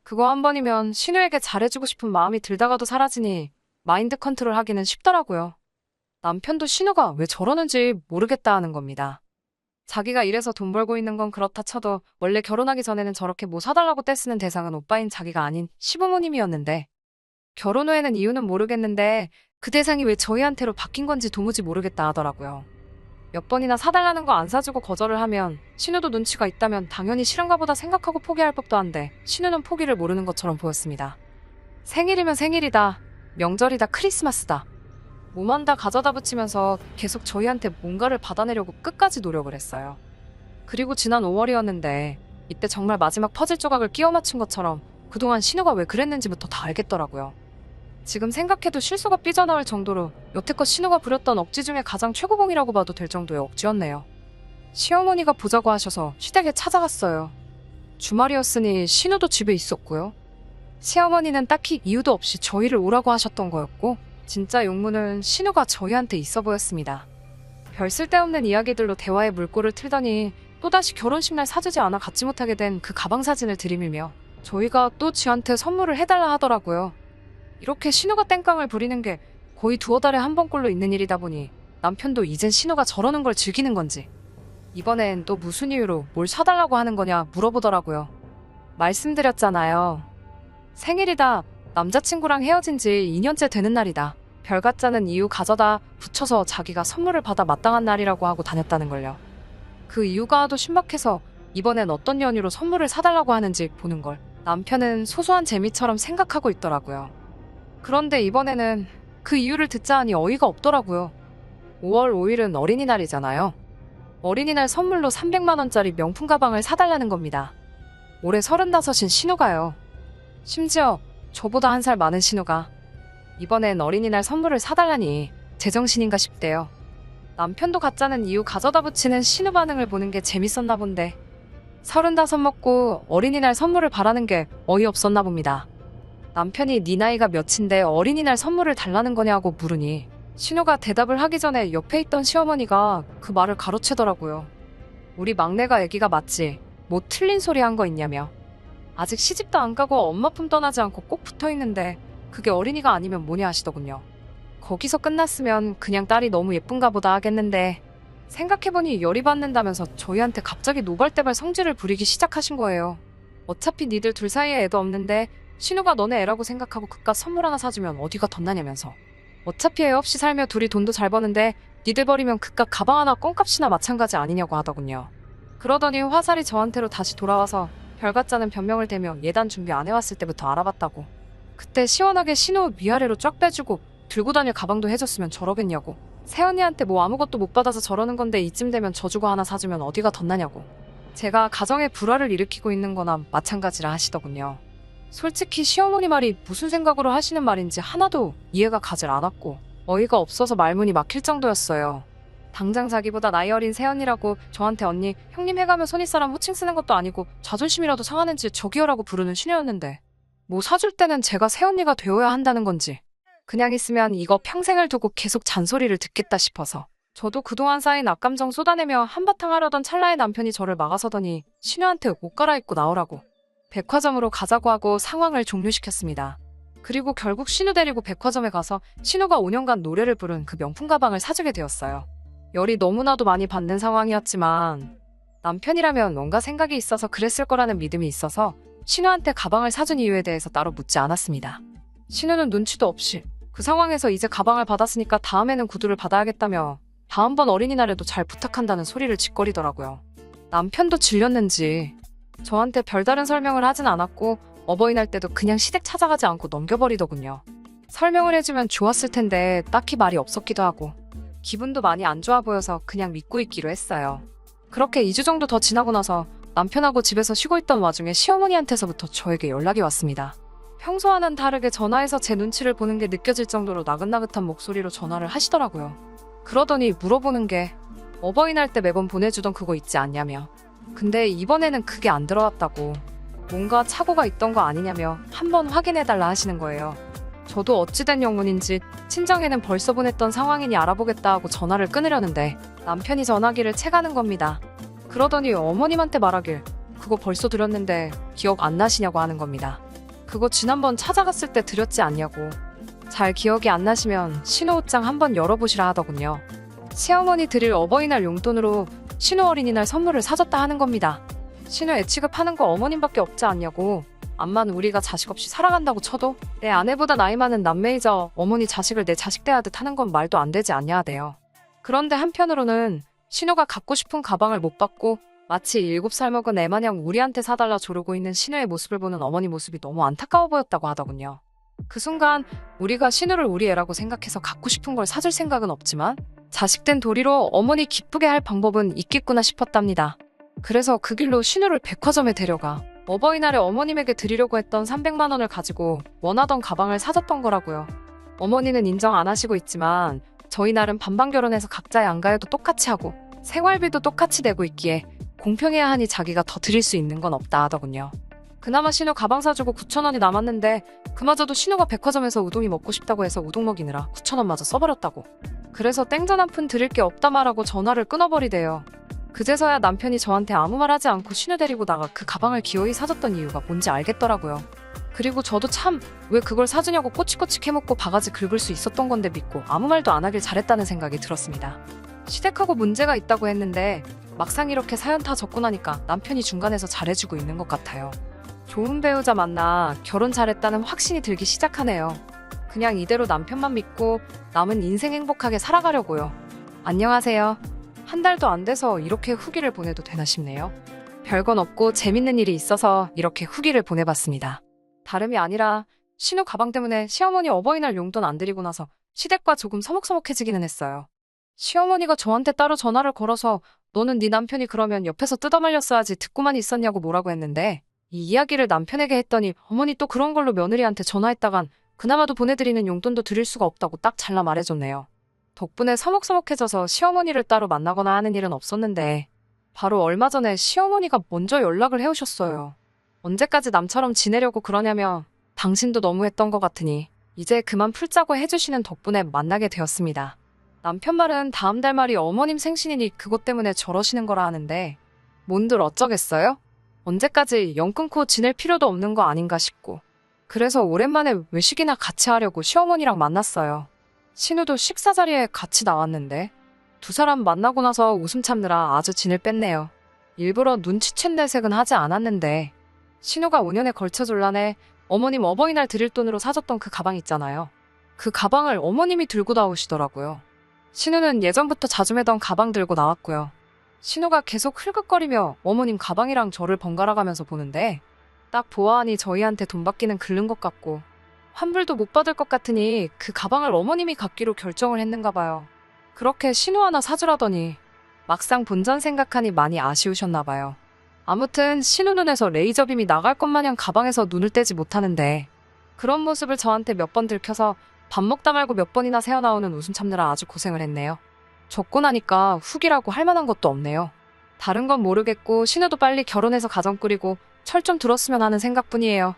그거 한 번이면 신우에게 잘해주고 싶은 마음이 들다가도 사라지니 마인드 컨트롤 하기는 쉽더라고요. 남편도 신우가 왜 저러는지 모르겠다 하는 겁니다. 자기가 이래서 돈 벌고 있는 건 그렇다 쳐도 원래 결혼하기 전에는 저렇게 뭐 사달라고 떼쓰는 대상은 오빠인 자기가 아닌 시부모님이었는데 결혼 후에는 이유는 모르겠는데 그 대상이 왜 저희한테로 바뀐 건지 도무지 모르겠다 하더라고요. 몇 번이나 사달라는 거 안 사주고 거절을 하면 신우도 눈치가 있다면 당연히 싫은가 보다 생각하고 포기할 법도 한데 신우는 포기를 모르는 것처럼 보였습니다. 생일이면 생일이다. 명절이다. 크리스마스다. 뭐만 다 가져다 붙이면서 계속 저희한테 뭔가를 받아내려고 끝까지 노력을 했어요. 그리고 지난 5월이었는데 이때 정말 마지막 퍼즐 조각을 끼워 맞춘 것처럼 그동안 신우가 왜 그랬는지부터 다 알겠더라고요. 지금 생각해도 실수가 삐져나올 정도로 여태껏 신우가 부렸던 억지 중에 가장 최고봉이라고 봐도 될 정도의 억지였네요. 시어머니가 보자고 하셔서 시댁에 찾아갔어요. 주말이었으니 신우도 집에 있었고요. 시어머니는 딱히 이유도 없이 저희를 오라고 하셨던 거였고 진짜 용무는 신우가 저희한테 있어 보였습니다. 별 쓸데없는 이야기들로 대화의 물꼬를 틀더니 또다시 결혼식 날 사주지 않아 갖지 못하게 된 그 가방 사진을 들이밀며 저희가 또 지한테 선물을 해달라 하더라고요. 이렇게 신우가 땡깡을 부리는 게 거의 두어 달에 한 번꼴로 있는 일이다 보니 남편도 이젠 신우가 저러는 걸 즐기는 건지 이번엔 또 무슨 이유로 뭘 사달라고 하는 거냐 물어보더라고요. 말씀드렸잖아요. 생일이다. 남자친구랑 헤어진 지 2년째 되는 날이다. 별 같자는 이유 가져다 붙여서 자기가 선물을 받아 마땅한 날이라고 하고 다녔다는 걸요. 그 이유가 하도 신박해서 이번엔 어떤 연유로 선물을 사달라고 하는지 보는 걸 남편은 소소한 재미처럼 생각하고 있더라고요. 그런데 이번에는 그 이유를 듣자 하니 어이가 없더라고요. 5월 5일은 어린이날이잖아요. 어린이날 선물로 300만 원짜리 명품 가방을 사달라는 겁니다. 올해 35인 신우가요. 심지어 저보다 한 살 많은 신우가 이번엔 어린이날 선물을 사달라니 제정신인가 싶대요. 남편도 가짜는 이유 가져다 붙이는 신우 반응을 보는 게 재밌었나 본데 35 먹고 어린이날 선물을 바라는 게 어이없었나 봅니다. 남편이 네 나이가 몇인데 어린이날 선물을 달라는 거냐고 물으니 신우가 대답을 하기 전에 옆에 있던 시어머니가 그 말을 가로채더라고요. 우리 막내가 애기가 맞지? 뭐 틀린 소리 한 거 있냐며. 아직 시집도 안 가고 엄마 품 떠나지 않고 꼭 붙어있는데 그게 어린이가 아니면 뭐냐 하시더군요. 거기서 끝났으면 그냥 딸이 너무 예쁜가 보다 하겠는데 생각해보니 열이 받는다면서 저희한테 갑자기 노발대발 성질을 부리기 시작하신 거예요. 어차피 니들 둘 사이에 애도 없는데 신우가 너네 애라고 생각하고 그깟 선물 하나 사주면 어디가 덧나냐면서 어차피 애 없이 살며 둘이 돈도 잘 버는데 니들 버리면 그깟 가방 하나 껌값이나 마찬가지 아니냐고 하더군요. 그러더니 화살이 저한테로 다시 돌아와서 별같자는 변명을 대며 예단 준비 안 해왔을 때부터 알아봤다고. 그때 시원하게 신우 위아래로 쫙 빼주고 들고 다닐 가방도 해줬으면 저러겠냐고. 새언니한테 뭐 아무것도 못 받아서 저러는 건데 이쯤 되면 져주고 하나 사주면 어디가 덧나냐고. 제가 가정에 불화를 일으키고 있는 거나 마찬가지라 하시더군요. 솔직히 시어머니 말이 무슨 생각으로 하시는 말인지 하나도 이해가 가질 않았고 어이가 없어서 말문이 막힐 정도였어요. 당장 자기보다 나이 어린 새언니라고 저한테 언니, 형님 해가며 손윗사람 호칭 쓰는 것도 아니고 자존심이라도 상하는지 저기요라고 부르는 신우였는데 뭐 사줄 때는 제가 새언니가 되어야 한다는 건지 그냥 있으면 이거 평생을 두고 계속 잔소리를 듣겠다 싶어서 저도 그동안 쌓인 악감정 쏟아내며 한바탕 하려던 찰나에 남편이 저를 막아서더니 신우한테 옷 갈아입고 나오라고 백화점으로 가자고 하고 상황을 종료시켰습니다. 그리고 결국 신우 데리고 백화점에 가서 신우가 5년간 노래를 부른 그 명품 가방을 사주게 되었어요. 열이 너무나도 많이 받는 상황이었지만 남편이라면 뭔가 생각이 있어서 그랬을 거라는 믿음이 있어서 신우한테 가방을 사준 이유에 대해서 따로 묻지 않았습니다. 신우는 눈치도 없이 그 상황에서 이제 가방을 받았으니까 다음에는 구두를 받아야겠다며 다음번 어린이날에도 잘 부탁한다는 소리를 짓거리더라고요. 남편도 질렸는지 저한테 별다른 설명을 하진 않았고 어버이날 때도 그냥 시댁 찾아가지 않고 넘겨버리더군요. 설명을 해주면 좋았을 텐데 딱히 말이 없었기도 하고 기분도 많이 안 좋아 보여서 그냥 믿고 있기로 했어요. 그렇게 2주 정도 더 지나고 나서 남편하고 집에서 쉬고 있던 와중에 시어머니한테서부터 저에게 연락이 왔습니다. 평소와는 다르게 전화해서 제 눈치를 보는 게 느껴질 정도로 나긋나긋한 목소리로 전화를 하시더라고요. 그러더니 물어보는 게 어버이날 때 매번 보내주던 그거 있지 않냐며. 근데 이번에는 그게 안 들어왔다고. 뭔가 착오가 있던 거 아니냐며 한번 확인해달라 하시는 거예요. 저도 어찌된 영문인지 친정에는 벌써 보냈던 상황이니 알아보겠다 하고 전화를 끊으려는데 남편이 전화기를 채가는 겁니다. 그러더니 어머님한테 말하길 그거 벌써 드렸는데 기억 안 나시냐고 하는 겁니다. 그거 지난번 찾아갔을 때 드렸지 않냐고. 잘 기억이 안 나시면 신호 옷장 한번 열어보시라 하더군요. 시어머니 드릴 어버이날 용돈으로 신호 어린이날 선물을 사줬다 하는 겁니다. 신호 애취급하는 거 어머님밖에 없지 않냐고. 암만 우리가 자식 없이 살아간다고 쳐도 내 아내보다 나이 많은 남매이자 어머니 자식을 내 자식 대하듯 하는 건 말도 안 되지 않냐 하대요. 그런데 한편으로는 신호가 갖고 싶은 가방을 못 받고 마치 7살 먹은 애 마냥 우리한테 사달라 조르고 있는 신호의 모습을 보는 어머니 모습이 너무 안타까워 보였다고 하더군요. 그 순간 우리가 신호를 우리 애라고 생각해서 갖고 싶은 걸 사줄 생각은 없지만 자식된 도리로 어머니 기쁘게 할 방법은 있겠구나 싶었답니다. 그래서 그 길로 신호를 백화점에 데려가 어버이날에 어머님에게 드리려고 했던 300만 원을 가지고 원하던 가방을 사줬던 거라고요. 어머니는 인정 안 하시고 있지만 저희 날은 반반 결혼해서 각자의 안가에도 똑같이 하고 생활비도 똑같이 내고 있기에 공평해야 하니 자기가 더 드릴 수 있는 건 없다 하더군요. 그나마 신우 가방 사주고 9,000원이 남았는데 그마저도 신우가 백화점에서 우동이 먹고 싶다고 해서 우동 먹이느라 9,000원마저 써버렸다고. 그래서 땡전 한 푼 드릴 게 없다 말하고 전화를 끊어버리대요. 그제서야 남편이 저한테 아무 말 하지 않고 신우 데리고 나가 그 가방을 기어이 사줬던 이유가 뭔지 알겠더라고요. 그리고 저도 참 왜 그걸 사주냐고 꼬치꼬치 캐묻고 바가지 긁을 수 있었던 건데 믿고 아무 말도 안 하길 잘했다는 생각이 들었습니다. 시댁하고 문제가 있다고 했는데 막상 이렇게 사연 다 적고 나니까 남편이 중간에서 잘해주고 있는 것 같아요. 좋은 배우자 만나 결혼 잘했다는 확신이 들기 시작하네요. 그냥 이대로 남편만 믿고 남은 인생 행복하게 살아가려고요. 안녕하세요. 한 달도 안 돼서 이렇게 후기를 보내도 되나 싶네요. 별건 없고 재밌는 일이 있어서 이렇게 후기를 보내봤습니다. 다름이 아니라 신우 가방 때문에 시어머니 어버이날 용돈 안 드리고 나서 시댁과 조금 서먹서먹해지기는 했어요. 시어머니가 저한테 따로 전화를 걸어서 너는 네 남편이 그러면 옆에서 뜯어말렸어야지 듣고만 있었냐고 뭐라고 했는데 이 이야기를 남편에게 했더니 어머니 또 그런 걸로 며느리한테 전화했다간 그나마도 보내드리는 용돈도 드릴 수가 없다고 딱 잘라 말해줬네요. 덕분에 서먹서먹해져서 시어머니를 따로 만나거나 하는 일은 없었는데 바로 얼마 전에 시어머니가 먼저 연락을 해오셨어요. 언제까지 남처럼 지내려고 그러냐며 당신도 너무했던 것 같으니 이제 그만 풀자고 해주시는 덕분에 만나게 되었습니다. 남편 말은 다음 달 말이 어머님 생신이니 그것 때문에 저러시는 거라 하는데 뭔들 어쩌겠어요? 언제까지 연 끊고 지낼 필요도 없는 거 아닌가 싶고 그래서 오랜만에 외식이나 같이 하려고 시어머니랑 만났어요. 신우도 식사 자리에 같이 나왔는데 두 사람 만나고 나서 웃음 참느라 아주 진을 뺐네요. 일부러 눈치챈 내색은 하지 않았는데 신우가 5년에 걸쳐 졸라내 어머님 어버이날 드릴 돈으로 사줬던 그 가방 있잖아요. 그 가방을 어머님이 들고 나오시더라고요. 신우는 예전부터 자주 매던 가방 들고 나왔고요. 신우가 계속 흘긋거리며 어머님 가방이랑 저를 번갈아 가면서 보는데 딱 보아하니 저희한테 돈 받기는 글른 것 같고 환불도 못 받을 것 같으니 그 가방을 어머님이 갖기로 결정을 했는가 봐요. 그렇게 신우 하나 사주라더니 막상 본전 생각하니 많이 아쉬우셨나 봐요. 아무튼 신우 눈에서 레이저빔이 나갈 것 마냥 가방에서 눈을 떼지 못하는데 그런 모습을 저한테 몇 번 들켜서 밥 먹다 말고 몇 번이나 새어나오는 웃음 참느라 아주 고생을 했네요. 적고 나니까 후기라고 할 만한 것도 없네요. 다른 건 모르겠고 신우도 빨리 결혼해서 가정 꾸리고 철 좀 들었으면 하는 생각뿐이에요.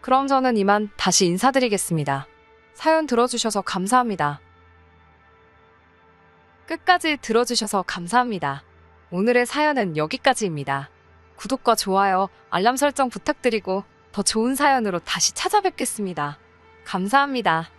그럼 저는 이만 다시 인사드리겠습니다. 사연 들어주셔서 감사합니다. 끝까지 들어주셔서 감사합니다. 오늘의 사연은 여기까지입니다. 구독과 좋아요, 알람 설정 부탁드리고 더 좋은 사연으로 다시 찾아뵙겠습니다. 감사합니다.